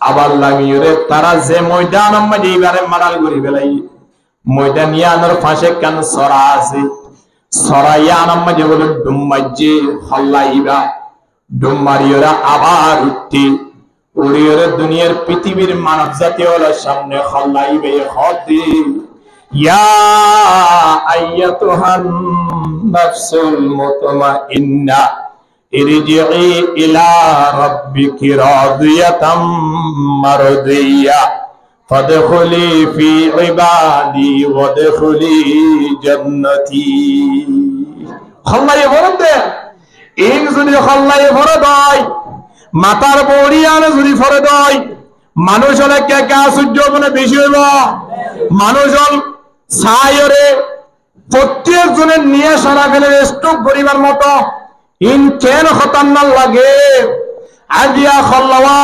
আবার লামিয়ে তারা যে ময়দান মাঝে এবারে মারাল করি বেলাই ময়দানিয়ানোর ফাঁসে কেন সরা আছে সরাইয়ান মাঝে বলে ডুম্মাজ্জে খল্লাইবা ডুম্মারিওরা আবার উঠতে উড়িওরে দুনিয়ার পৃথিবীর মানব জাতি হলো সামনে খল্লাইবে খদে ইয়া আইয়াতুহান নাফসুল মুতমাইন্না ইরজিই ইলা রাব্বিকি রাদিয়াতাম মারদিয়া ফাদখুলি ফি ইবাদি ওয়াদখুলি জান্নাতি খল্লাই বলতে ইন যদি খল্লাই ভরে দেয় মাতার বড়ি আনে যদি ভরে দেয় মানুষ হলে কে কে সূর্য মানে বেশি হইব মানুষ হল ছায়রে প্রত্যেক জনের নিয়ে সারা ফেলে স্টক করিবার মতো ইন কেন খতান্নাল লাগে আজিয়া খল্লাওয়া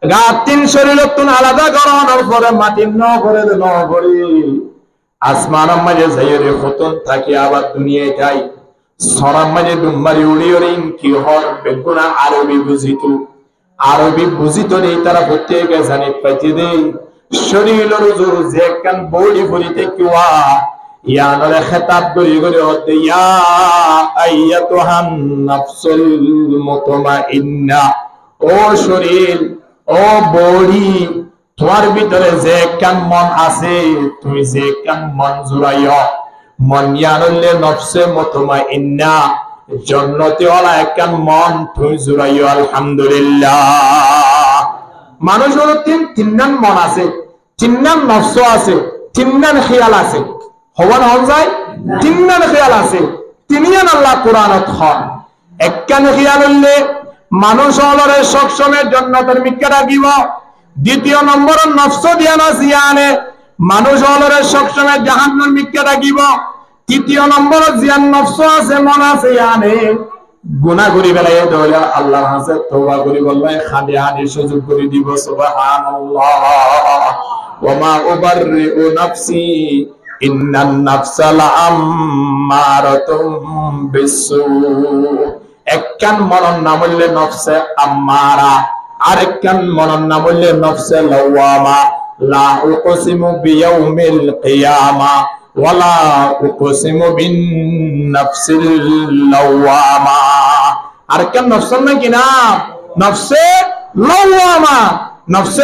গা তিন শরীর তুন আলাদা করানোর পরে মাটি ন করে ন করে আসমান মাঝে যাইরে খতন থাকি আবার দুনিয়ায় যাই সরাম মাঝে ডুম্বারি উড়িয়ে কি হর বেগুনা আরবি বুঝিত নেই তারা প্রত্যেকে জানি পাইতে দেই শরীরের জোর যে কান বড়ি ভরিতে কিওয়া ইয়ানরে খেতাব করি করে হতে ইয়া আইয়াতুহান নাফসুল মুতমাইন্না ও শরীর ও বড়ি তোমার ভিতরে যে কান মন আছে তুমি যে কান মন জুড়াইও মন ইয়ানলে নফসে মুতমাইন্না জান্নাতে ওয়ালা একখান মন তুমি জুড়াইও আলহামদুলিল্লাহ মানুষ হলো তিনজন মন আছে তিনজন নফস আছে তিনজন খেয়াল আছে হওয়ান হন যায় তিনজন খেয়াল আছে তিনিজন আল্লাহ কোরআনত হন একখান খেয়াল হলে মানুষ হলরে সবসময় জান্নাতের মিক্কা রাখিব দ্বিতীয় নম্বর নফস ধ্যান আছে ইয়ানে মানুষ হলরে সবসময় জাহান্নামের মিক্কা রাখিব তৃতীয় নম্বর জিয়ান নফস আছে মন আছে ইয়ানে গুনাহ করি বেলাই দইলা আল্লাহর কাছে তওবা করি বললাই খালি হানি সুযোগ করে দিব সুবহানাল্লাহ ওয়া মা উবাররিউ নাফসি ইন্নান নাফসা লাআম্মারাতুম বিসসু একখান মনন নাম হইলে নফসে আম্মারা আরেকখান মনন নাম হইলে নফসে লাওয়ামা লা উকসিমু বিয়াউমিল কিয়ামা ওয়ালা উকসিমু বিন নাফসিল লাওয়ামা আরেকখান নফস নাকি না নফসে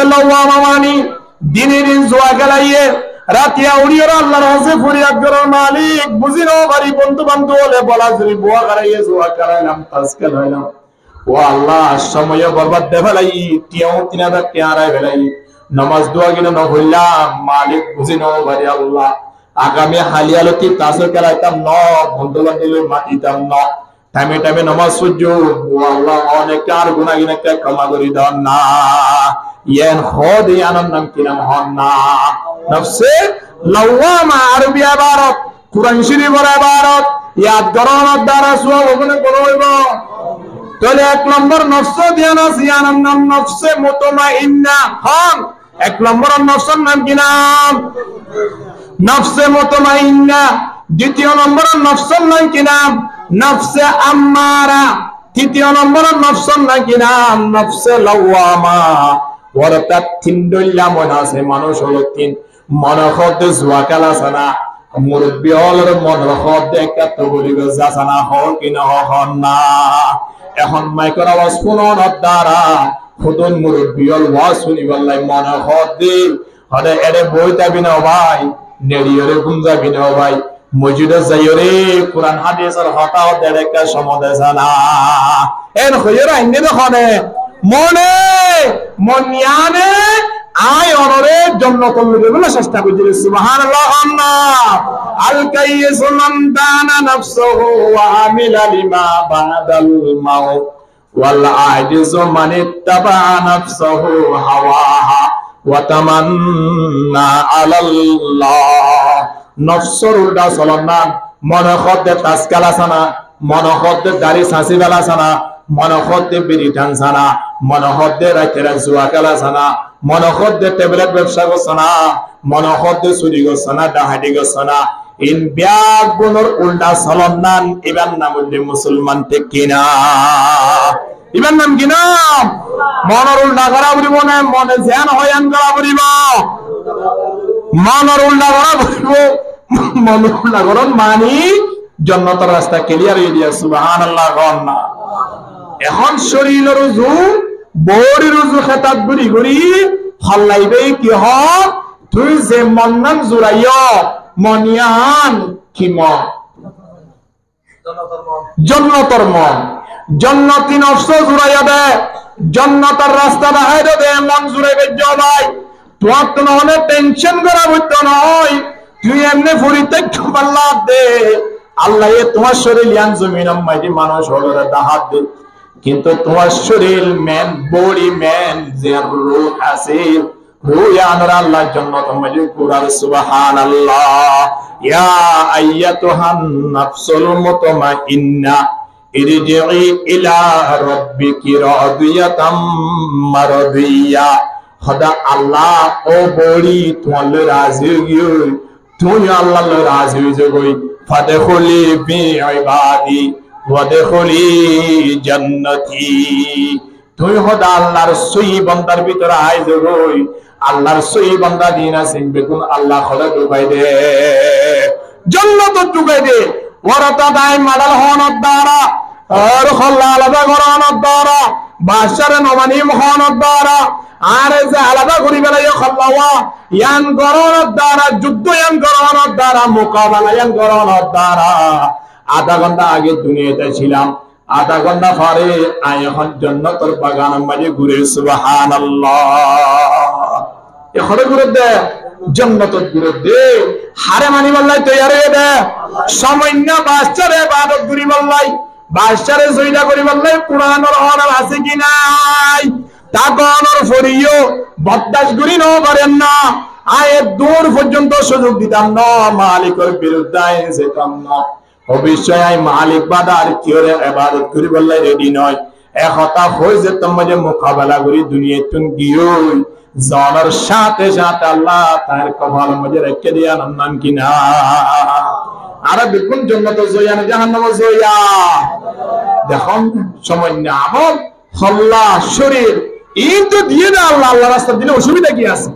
লাওয়ামা মানে দিনে দিন জোয়া গেলাইয়ে রাতিয়া উড়িয়ে আল্লাহর কাছে ফরিয়াদ করার মালিক বুঝিনো বাড়ি বন্ধু বান্ধব হলে বলা যদি বুয়া করাইয়ে জোয়া করাইলাম কাজ করাইলাম ও আল্লাহ সময় বরবাদ দে ফেলাই টিয়াও 3000 টিয়া হারাই ফেলাই নামাজ দোয়া কিনা ন হইলাম মালিক বুঝিনো বাড়ি আল্লাহ আগামী হালিয়ালতি তাসর করাইতাম ন বন্ধু বান্ধব মাতিতাম ন টাইমে টাইমে নামাজ সূর্য ও আল্লাহ অনেক আর গুনাহ কিনা ক্ষমা করে দাও না ইয়ান খোদ ইয়ানার নাম কি নাম হন না নফসে লাওয়ামা আরবি ইবারত কুরআন শরীফের ইবারত ইয়াদ করানোর দ্বারা সওয়াব ওখানে করব তাহলে এক নম্বর নফস ধ্যান আছে ইয়ানার নাম নফসে মুতমাইন্না হন এক নম্বর নফসের নাম কি নাম নফসে মুতমাইন্না দ্বিতীয় নম্বর নফসের নাম কি নাম নফসে আম্মারা তৃতীয় নম্বর নফসের নাম কি নাম নফসে লাওয়ামা অর্থাৎ তিন দইলা মন আছে মানুষ হলো তিন মন খদ জুয়া খেলা সানা মুরব্বী হলের মন খদ একটা তো বলিব যাসানা হল কিনা হন না এখন মাইকের আওয়াজ শুনোর দ্বারা খুদন মুরব্বী হল ওয়াজ শুনিবাল্লাই মন খদ দি হরে এরে বইতা বিনা ভাই নেড়িয়রে গুঞ্জা বিনা ভাই মসজিদে যাইরে কোরআন হাদিসের হতাও দেড়কা সমদে জানা এন হইরা ইন্নে দেখনে মনে মনিয়ানে আয় অনরে জান্নাতুল লইবে চেষ্টা কইরে সুবহানাল্লাহ আল্লাহ আল কাইয়িসু মান দানা নাফসুহু ওয়া আমিলা লিমা বাদাল মাউত ওয়াল আজিজু মান ইত্তাবা নাফসুহু হাওয়াহা ওয়া তামান্না আলাল্লাহ নফসর উল্টা চলন না মনে খদ্দে তাজকাল আসানা মনে খদ্দে দাড়ি সাঁচি বেলা আসানা মনে খদ্দে বিড়ি টানসানা মনে খদ্দে রাতেরা জুয়া খেলা আসানা মনে খদ্দে ট্যাবলেট ব্যবসা করছে না মনে খদ্দে চুরি করছে না ডাহাতি করছে না ইন ব্যাগ গুণর উল্টা চলন নান এবার নাম হচ্ছে মুসলমান ঠিক কিনা এবার নাম কিনা মনের উল্টা করা বলিব না মনে ধ্যান হয়ান করা বলিব মনের উল্টা করা বলিব মনের উল্টা করন মানি জান্নাতের রাস্তা ক্লিয়ার হয়ে দিয়া সুবহানাল্লাহ গণ না এখন শরীরের রুজু বড়ি রুজু খেতাত গুড়ি গুড়ি হল্লাইবে কি হ তুই যে মন্নান জুরাইয় মনিয়ান কি মন জান্নাতের মন জান্নাতি নফস জুরাইয়া দে জান্নাতের রাস্তা দেখাই দে মন জুরাইবে ভাই তোমার তো অনেক টেনশন করা হইতো নয় তুই এমনি পরিত্যাগ পাল্লা দে আল্লাহ তোমার শরীর ইয়ান জমিন মাইটি মানুষ হলো দাহাত দে কিন্তু তোমার শরীর ম্যান বডি ম্যান যে রূহ আছে রূহ ইয়ানর আল্লাহ জান্নাত মাইটি কুরার সুবহানাল্লাহ ইয়া আইয়াতুহান নাফসুল মুতমাইন্না ইরজিই ইলা রাব্বিকি রাদিয়াতাম মারদিয়া খোদা আল্লাহ ও বড়ি তোমার রাজি গিয়ে তুমি আল্লাহ রাজি হয়ে গই ফাদখুলি বি ইবাদি ওয়াদখুলি জান্নাতি তুমি খোদা আল্লাহর সই বান্দার ভিতরে আই গই আল্লাহর সই বান্দা দিন আছে বেগুন আল্লাহ খোদা ঢুকাই দে জান্নাত ঢুকাই দে ওরাতা দাই মাডাল হওয়ার দ্বারা আর খল্লা আলাদা করানোর দ্বারা বাদশারে নবানিম হওয়ার দ্বারা আর যে আলাদা করি বেলায় খল্লাওয়া ইয়ান করানোর দ্বারা যুদ্ধ ইয়ান করানোর দ্বারা মোকাবেলা ইয়ান করানোর দ্বারা আধা ঘন্টা আগে দুনিয়াতে ছিলাম আধা ঘন্টা পরে এখন জান্নাতের বাগানের মাঝে ঘুরে সুবহানাল্লাহ এখন ঘুরে দে জান্নাতের ঘুরে দে হারে মানি বললাই তৈয়ার হয়ে দে সামান্য বাদশারে ইবাদত করি বললাই বাদশারে সইদা করি বললাই কুরআনের অর্ডার আছে কি নাই তাকনের ফরিও বদদাস করি ন পারেন না আয়ে দূর পর্যন্ত সুযোগ দিতাম না মালিকের বিরুদ্ধে যেতাম না অবশ্যই আই মালিক বাদার কিরে ইবাদত করি বললাই রেডি নয় একতা হই যে তোমাদের মোকাবেলা করি দুনিয়াতুন গিয়ে জানার সাথে সাথে আল্লাহ তার কপাল মধ্যে রেখে দিয়া নাম কিনা আর দেখুন জান্নাত জয়া না জাহান্নাম জয়া দেখুন সময় না আমল হল্লা শরীর এই তো দিয়ে না আল্লাহ আল্লাহ রাস্তা দিলে অসুবিধা কি আছে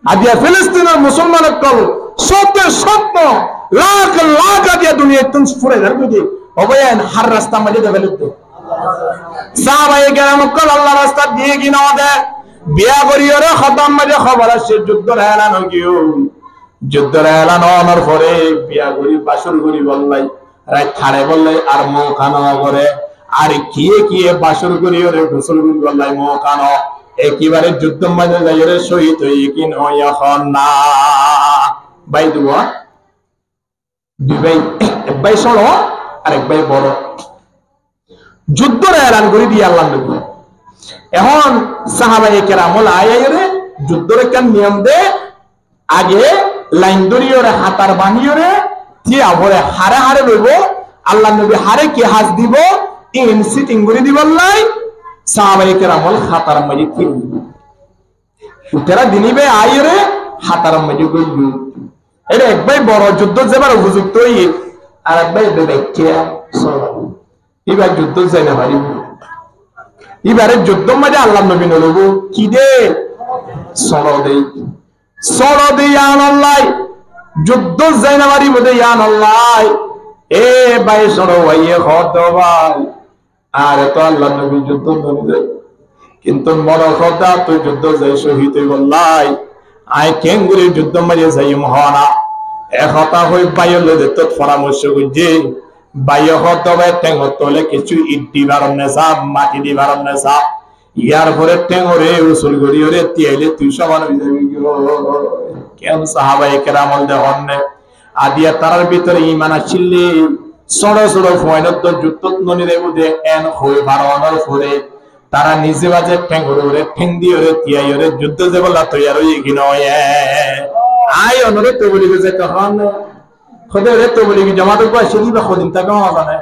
আদিয়া ফিলিস্তিনের মুসলমানের কল সত্য স্বপ্ন লাখ লাখ আদিয়া দুনিয়া তুম ফুরে ধরবে দি অবয়ান হার রাস্তা মধ্যে দেবেল তো সাহাবায়ে কেরাম কল আল্লাহ রাস্তা দিয়ে কি না দে বিয়া করিওরে খতম মধ্যে খবর আছে যুদ্ধের এলান হইও যুদ্ধের এলান হওয়ার পরে বিয়া করি বাসর করি বললাই রাত ছাড়ে বললাই আর মো খানো করে আর কিয়ে কিয়ে বাসর করি ওরে গোসল করি বললাই মো খানো একেবারে যুদ্ধ মাঝে যাইরে শহীদ হই কি নয় এখন না ভাই দুয়া দুই ভাই এক ভাই সরো আর এক ভাই বড় যুদ্ধের এলান করে দিয়ে আল্লাহ নবী এখন সাহাবায়ে কেরাম আয়ারে যুদ্ধের একটা নিয়ম দে আগে লাইন ধরিওরে হাতার বানিওরে তি আবরে হারে হারে লইব আল্লাহ নবী হারে কি হাজ দিব ইন সিটিং করে দিবল্লাই সাহাবায়ে কেরাম হাতার মাঝে কি উতরা দিনিবে আইরে হাতার মাঝে গইল এটা এক ভাই বড় যুদ্ধ যেবার উপযুক্ত হই আর এক ভাই বেকে সরো এবার যুদ্ধ যাই না পারি এবারে যুদ্ধ মাঝে আল্লাহ নবী নলব কি দে সরো দেই আল্লাহ যুদ্ধ যাই না পারি বলে আল্লাহ এ ভাই সরো ভাইয়ে হত ভাই আর তো আল্লাহ নবী যুদ্ধ নলে কিন্তু মরা কথা তো যুদ্ধ যাই শহীদ বললাই আই কেঙ্গুরি যুদ্ধ মাঝে যাই মহানা এক হতা হই বাইল তো পরামর্শ করছে বাইয় হত ভাই টেঙ্গ তোলে কিছু ইট দিবার নেশা মাটি দিবার নেশা ইয়ার পরে টেঙ্গরে উসুল করি ওরে তিয়াইলে তুই সমান কেন সাহাবায়ে কেরাম দেখনে আদিয়া তারার ভিতরে ঈমান আছিলি ছোট ছোট ফয়নত যুদ্ধ ননিরে বুঝে এন হই বারণর পরে তারা নিজে বাজে টেঙ্গরে ঠেং দিয়ে ওরে তিয়াই ওরে যুদ্ধ যে বলা তৈয়ার হই কি নয় আই অনরে তবলিগে যে তখন খোদে রে তবলিগে জামাতে কো আসি বা খদিন তা কেমন জানে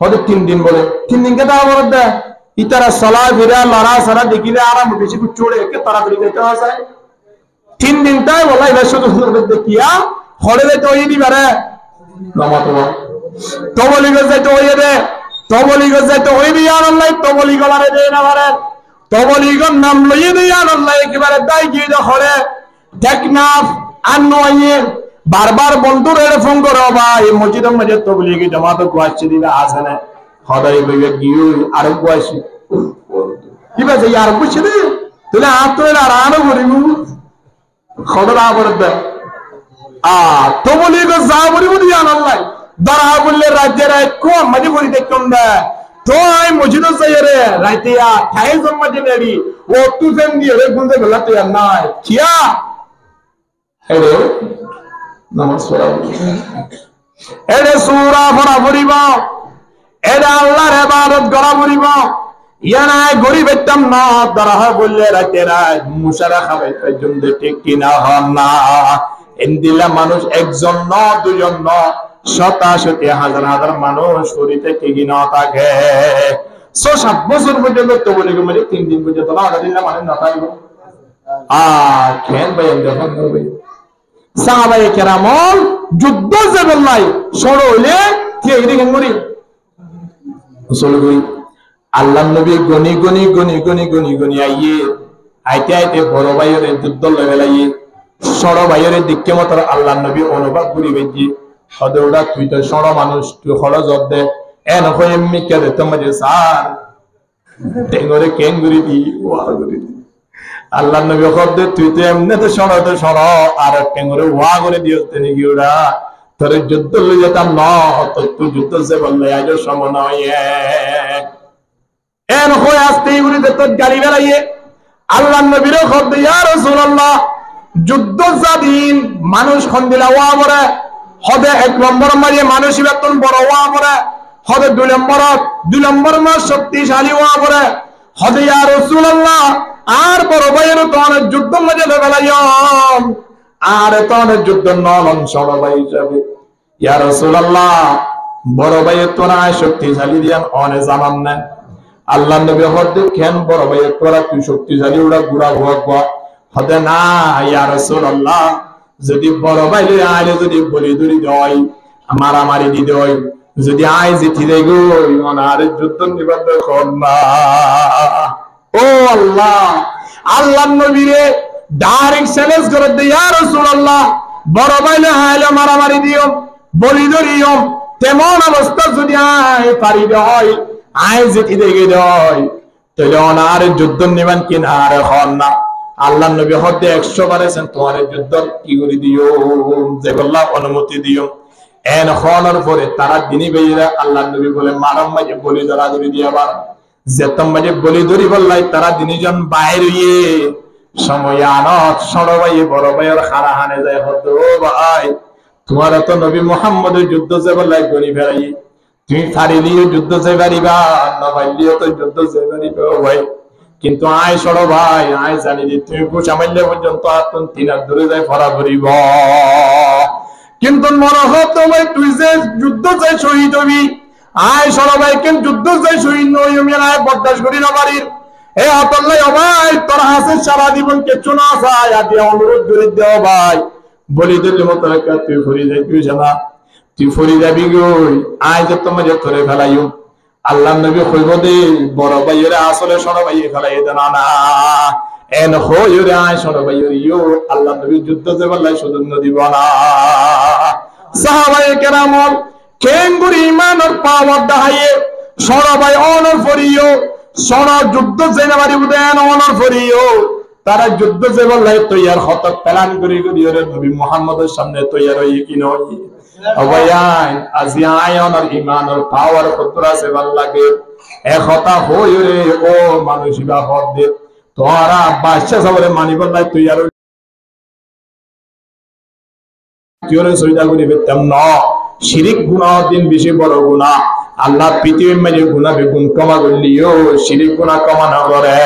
খোদে 3 দিন বলে 3 দিন কে দাও বলদ দে ইতারা সালা বিরা লড়া সারা দেখিলে আরাম বেশি কিছু চড়ে কে তাড়াতাড়ি যেতে হয় 3 দিন তাই বলা এটা শুধু দেখিয়া খড়ে তো ওই দিবারে নামাতো তবলিগে যে তো ওই দে তবলিগে যে তো ওই বিয়ার আল্লাহ তবলিগে লারে দেই না পারে তবলিগর নাম লইয়ে দেই আল্লাহ একেবারে দাই গিয়ে দে খড়ে টেকনাফ আর নয় বারবার বন্ধুর ফোন করো ভাই মসজিদের মধ্যে তবলিগি জামাত গোয়াচ্ছি দিবে আসে না হদাই বইবে গিয়ে আর গোয়াচ্ছি কি বাজে আর বুঝছি রে তুই আতো আর আরো করিব খবর আবার দে তবলিগ যা বলিব দিয়া আল্লাহ দাঁড়া বললে রাজ্যের কোন মাঝে বলি দেখতাম না তো আই মসজিদে যাই রে রাইতে ঠাই জন্মা দিলেরি ও তুই ফেন দিয়ে রে গুনতে গেলা তুই আর নাই কিয়া এরে নামাজ পড়া এরে সূরা পড়া পড়িব এরে আল্লাহর ইবাদত করা পড়িব ইয়া নাই গরিব একদম না দাঁড়া বললে রাইতে রাত মুশারা খাবে পর্যন্ত ঠিক কিনা হন না ইন্দিলা মানুষ একজন না দুজন না শতাশতি হাজার হাজার মানুষ শরীরে কি না থাকে 6-7 বছর পর্যন্ত তবলিগ মানে 3 দিন পর্যন্ত না দিলে মানে না থাকবে আর কেন বয়ান দেখুন হবে সাহাবায়ে কেরামল যুদ্ধ যে বললাই সরো হইলে কি এদিকে কেন করি চলে গই আল্লাহর নবী গনি গনি গনি গনি গনি গনি আইতে আইতে বড় ভাইয়ের যুদ্ধ লাগাইয়ে সরো ভাইয়ের দিকে মত আল্লাহর নবী অনুভব করি বেজি হদৌড়া তুই তো সরো মানুষ তুই খরচ দে এন হয়ে এমনি কে দে তোমাদের সার টেঙ্গরে কেঙ্গুরি দি ওয়ার করি আল্লাহর নবী খবদে তুই তো এমনি তো সরো আর টেঙ্গরে ওয়া করে দিও তিনি গিওড়া তোর যুদ্ধ লই যেতাম না তো তুই যুদ্ধ যে বললে আজ সময় নয় এন হয়ে আসতে ইউরিতে তোর গাড়ি বেড়াইয়ে আল্লাহর নবীর খবদে ইয়া রাসূলুল্লাহ যুদ্ধ জাদিন মানুষ খন্দিলা ওয়া বরে হবে 1 নম্বর মারিয়ে মানুষ বেতন বড় ওয়া বরে হবে 2 নম্বর মাস শক্তিশালী ওয়া বরে হবে ইয়া রাসূলুল্লাহ আর বড় ভাইয়ের তোর যুদ্ধ মধ্যে বেলাইম আর তোর যুদ্ধ নলন সড় ভাই হিসাবে ইয়া রাসূলুল্লাহ বড় ভাইয়ের তোরা শক্তিশালী দিয়ান অনে জানান না আল্লাহর নবী হতে কেন বড় ভাইয়ের তোরা তুই শক্তিশালী ওরা গুড়া ভগবা হতে না ইয়া রাসূলুল্লাহ যদি বড় ভাই আইলে যদি বলি দড়ি দেয় মারামারি দি দেয় যদি আই জিতি দেয় গো আর যুদ্ধ নিবন্ধ কর না ও আল্লাহ আল্লাহর নবীরে ডাইরেক্ট চ্যালেঞ্জ করে দে ইয়া রাসূলুল্লাহ বড় ভাই আইলে মারামারি দিও বলি দড়িও তেমন অবস্থা যদি আই পারি দেয় আই জিতি দেয় তাহলে ওনার যুদ্ধ নিবেন কিনা আর হন না আল্লাহর নবী হতে 100 বারেছেন তোমার যুদ্ধ কি করে দিও যেগুলা অনুমতি দিও এন হওয়ার পরে তারা দিনী বেইরা আল্লাহর নবী বলে মারম মাঝে বলি ধরা ধরি দিয়াবার যেতম মাঝে বলি ধরি বললাই তারা দিনীজন বাইরে সময় আনত সড় ভাই বড় ভাইয়ের খারা হানে যায় হতো ভাই তোমার তো নবী মুহাম্মদের যুদ্ধ যে বললাই গনি ফেরাই তুমি ফারিলিও যুদ্ধ যে পারিবা না পাইলিও তো যুদ্ধ যে পারিবা ভাই কিন্তু আয় সড় ভাই আয় জানি যে তুমি পোষা মারলে পর্যন্ত আতন 3 হাত ধরে যায় ফরা ভরিব কিন্তু মনে হতো ভাই তুই যে যুদ্ধ যে শহীদ হবি আয় সড় ভাই কিন্তু যুদ্ধ যে শহীদ নই আমি আয় বরদাস্ত করি না পারির এ আতল্লাই ভাই তোর হাসে সারা জীবন কিছু না চাই আদি অনুরোধ করে দেও ভাই বলি দিলে মতো একটা তুই ফরি যাই তুই জানা তুই ফরি যাবি গই আয় যে তোমাকে ধরে ফেলাইও আল্লাহর নবী কইব দে বড় ভাইয়েরা আসলে সড় ভাইয়ে ফেলাই দেন না এন হইরে আয় সড় ভাইয়েরিও আল্লাহর নবী যুদ্ধ যে বললাই সুযোগ দিব না সাহাবায়ে কেরামল কেঙ্গুরি ইমানের পাওয়ার দেখাইয়ে সড় ভাই অনর ফরিও সড় যুদ্ধ যে নামারি উদেন অনর ফরিও তারা যুদ্ধ যে বললাই তৈয়ার হত প্ল্যান করি করিওরে নবী মুহাম্মদের সামনে তৈয়ার হই কি নয় অবয়ান আজি আয়নের ইমানের পাওয়ার কতরা সে ভাল লাগে একতা হইরে ও মানুষিবা হদ তোরা বাদশা সবরে মানিব নাই তুই আর কিরে সইদা করি বেতম না শিরিক গুনাহ দিন বেশি বড় গুনাহ আল্লাহ পৃথিবীর মাঝে গুনাহ বেগুন কমা করলিও শিরিক গুনাহ কমা না করে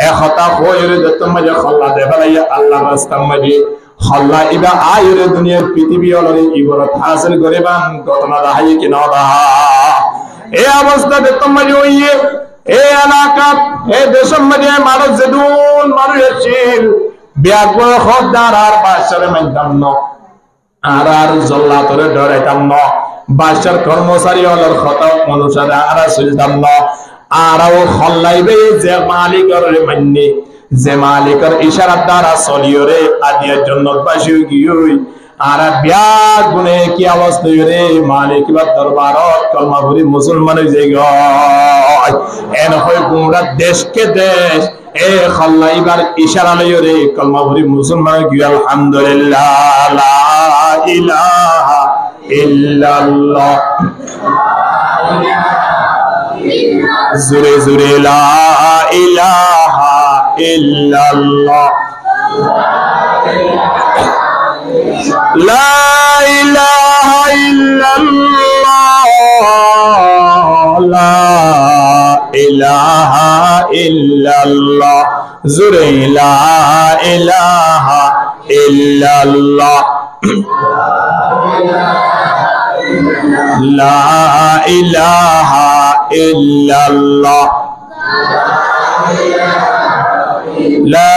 একতা হইরে যত মাঝে খল্লা দে ফেলাইয়া আল্লাহ রাস্তার মাঝে হল্লা ইবা আয়রে দুনিয়ার পৃথিবী অলরে ইবরত হাসিল করিবান ঘটনা রাহাই কি নদা এই অবস্থাতে তোমার হইয়ে এই এলাকা এই দেশের মধ্যে মানুষ যেদুন মানুষ ছিল ব্যাগ খদ্দার আর বাসার মাধ্যম ন আর জল্লাতরে ডরাইতাম ন বাসার কর্মচারী অলর খতা অনুসারে আর চলিতাম ন আরও হল্লাইবে যে মালিকর মান্যে যে মালিকের ইশারার দ্বারা চলিওরে আদিয়ার জন্য বাসি গিয়ে আর ব্যাগ গুনে কি অবস্থা রে মালিক বা দরবারত কলমা ভরি মুসলমান যে এন হয় গুমরা দেশকে দেশ এ খল্লাইবার ইশারা লইও রে কলমা ভরি মুসলমান গিয়ে আলহামদুলিল্লাহ লা ইলাহা ইল্লাল্লাহ জুরে জুরে লা ইলাহা ইল্লাল্লাহ লা ইলাহা ইল্লাল্লাহ লা ইলাহা ইল্লাল্লাহ জুরে লা ইলাহা ইল্লাল্লাহ লা ইলাহা ইল্লাল্লাহ লা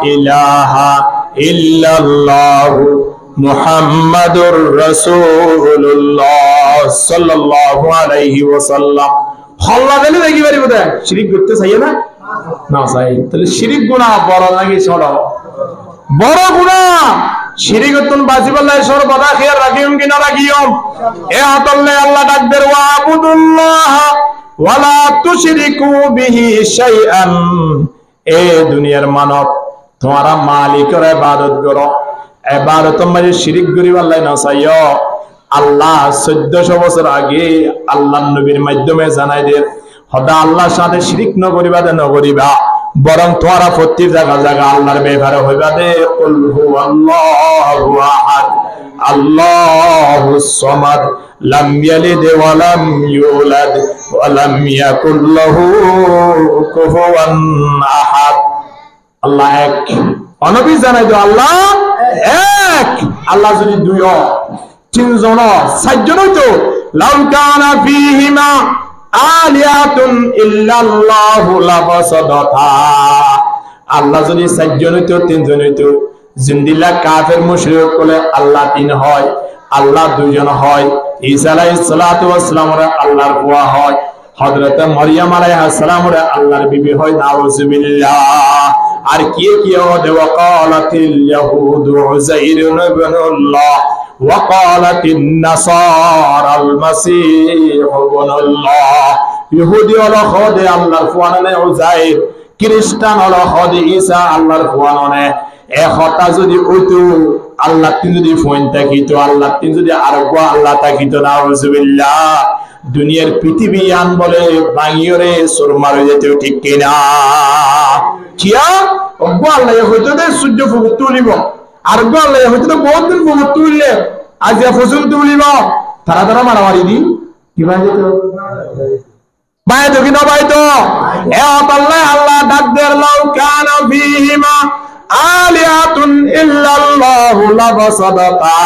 ইলাহা ইল্লাল্লাহ মুহাম্মাদুর রাসূলুল্লাহ সাল্লাল্লাহু আলাইহি ওয়াসাল্লাম হল্লা দিলে দেখি পারি বোধহয় শিরিক করতে চাই না না চাই তাহলে শিরিক গুনাহ বড় নাকি ছোট বড় গুনাহ শিরিক করতেন বাজিবাল্লাহ সর্বদা খেয়াল রাখিও কিনা রাখিও এ হাতলে আল্লাহ ডাকদের ওয়া আবুদুল্লাহ ওয়ালা তুশরিকু বিহি শাইআন এ দুনিয়ার মানব তোমারা মালিকের ইবাদত করো ইবাদতের মাঝে শিরিক করিবা আল্লাহ না চাইও আল্লাহ 1400 বছর আগে আল্লাহর নবীর মাধ্যমে জানাই দে হদা আল্লাহর সাথে শিরিক ন করিবা দে ন করিবা বরং তোরা প্রত্যেক জায়গা জায়গা আল্লাহর ব্যবহার হইবা দে কুল হুয়াল্লাহু আহাদ আল্লাহুস সামাদ লাম ইয়ালিদ ওয়া লাম ইউলাদ ওয়া লাম ইয়াকুল লাহু কুফুয়ান আহাদ আল্লাহ এক অনবী জানাই দে আল্লাহ এক আল্লাহ যদি দুই হয় তিনজন চারজন হইতো লাউ কানা ফীহিমা আলিয়াতুন ইল্লাল্লাহু লাফাসাদাতা আল্লাহ যদি চারজন হইতো তিনজন হইতো জিন্দিল্লাহ কাফের মুশরিক বলে আল্লাহ তিন হয় আল্লাহ দুইজন হয় ঈসা আলাইহিস সালাতু ওয়াস সালামের আল্লাহর বুয়া হয় হযরত মারইয়াম আলাইহিস সালামের আল্লাহর বিবি হয় নাউযুবিল্লাহ আর কি কি হবে ওয়াকালাতিল ইয়াহুদু উযাইর ইবনুল্লাহ ওয়াকালাতিন নাসারাল মাসীহ ইবনুল্লাহ ইহুদি হলো খোদে আল্লাহর ফুয়ানে উযাইর খ্রিস্টান হলো খোদে ঈসা আল্লাহর ফুয়ানে এক হতা যদি ওইতো আল্লাহ তিন যদি ফোন থাকিতো আল্লাহ তিন যদি আর গো আল্লাহ থাকিতো নাউযুবিল্লাহ দুনিয়ার পৃথিবী আন বলে ভাঙিওরে সুরমার যেত ঠিক কিনা কিয়া গো আল্লাহ হইতো দে সূর্য ফুক তুলিব আর গো আল্লাহ হইতো তো বহুত দিন ফুক তুললে আজ ফসল তুলিব তারা তারা মারামারি দি কি ভাই যেত ভাই তো কি না ভাই তো এ আল্লাহ আল্লাহ ডাক দের লাউ কানা ফীহিমা আলিয়াতুন ইল্লাল্লাহু লাফাসাদাতা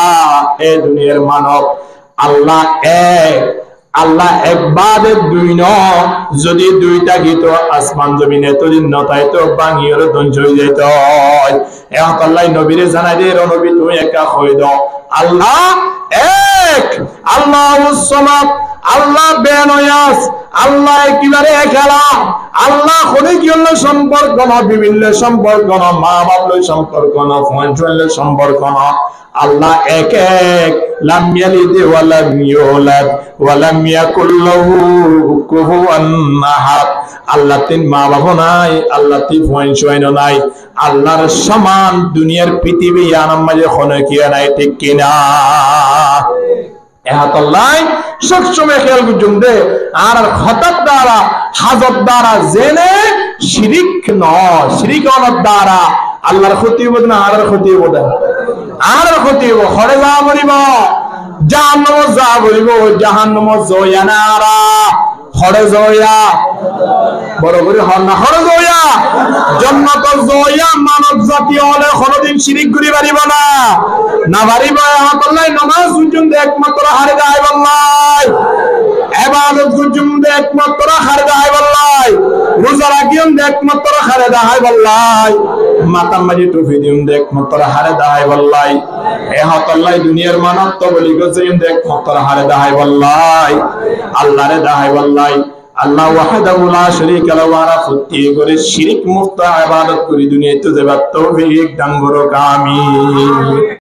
এ দুনিয়ার মানব আল্লাহ এক বাদে দুই ন যদি দুইটা গীত আসমান জমিনে তদিন নতাই তো বাঙিয়র ধ্বংস হয়ে যেত এখন আল্লাহ নবীরে জানাই দে নবী তুমি একা হয়ে দাও আল্লাহ এক আল্লাহুস সামাদ আল্লাহ বেনয়াস আল্লাহ একেবারে একালা আল্লাহ খনি কি হলো সম্পর্ক না বিভিন্ন সম্পর্ক না মা বাবার সম্পর্ক না ফ্যামিলির সম্পর্ক না আল্লাহ এক এক লাম ইয়ালিদ ওয়া লাম ইউলাদ ওয়া লাম ইয়াকুল লাহু কুফুয়ান আহাদ আল্লাহ তিন মা বাবা নাই আল্লাহ তিন ফ্যামিলি নাই আল্লাহর সমান দুনিয়ার পৃথিবী আনাম মাঝে খনি কি নাই ঠিক কিনা এহাতাল্লাহ সবসময় খেয়াল করুন দে আর হঠাৎ দ্বারা হাজত দ্বারা জেনে শিরিক নয় শিরিক অনার দ্বারা আল্লাহর ক্ষতি হইব না আর ক্ষতি হইব না আর ক্ষতি হইব হরে যা বলিব জাহান্নাম যা বলিব জাহান্নাম জয়ানারা হরে জয়া বড় করে হর না হরে জয়া জন্নত জয়া মানব জাতি হলে কোনদিন শিরিক করি পারিব না না পারিব আল্লাহ নামাজ পর্যন্ত একমাত্র হারে দায় বল্লাই ইবাদত পর্যন্ত একমাত্র হারে দায় বল্লাই রোজা রাখিয়ন একমাত্র হারে দায় বল্লাই মাতাম মাজি টুপি দিন একমাত্র হারে দায় বল্লাই এ হতল্লাই দুনিয়ার মানব তো বলি গজেন একমাত্র হারে দায় বল্লাই আল্লাহরে দায় বল্লাই আল্লাহ ওয়াহদাহু লা শারীকা লাহু ওয়া রাফতি করে শিরক মুক্ত ইবাদত করি দুনিয়াতে যাবার তৌফিক দান করুক আমিন।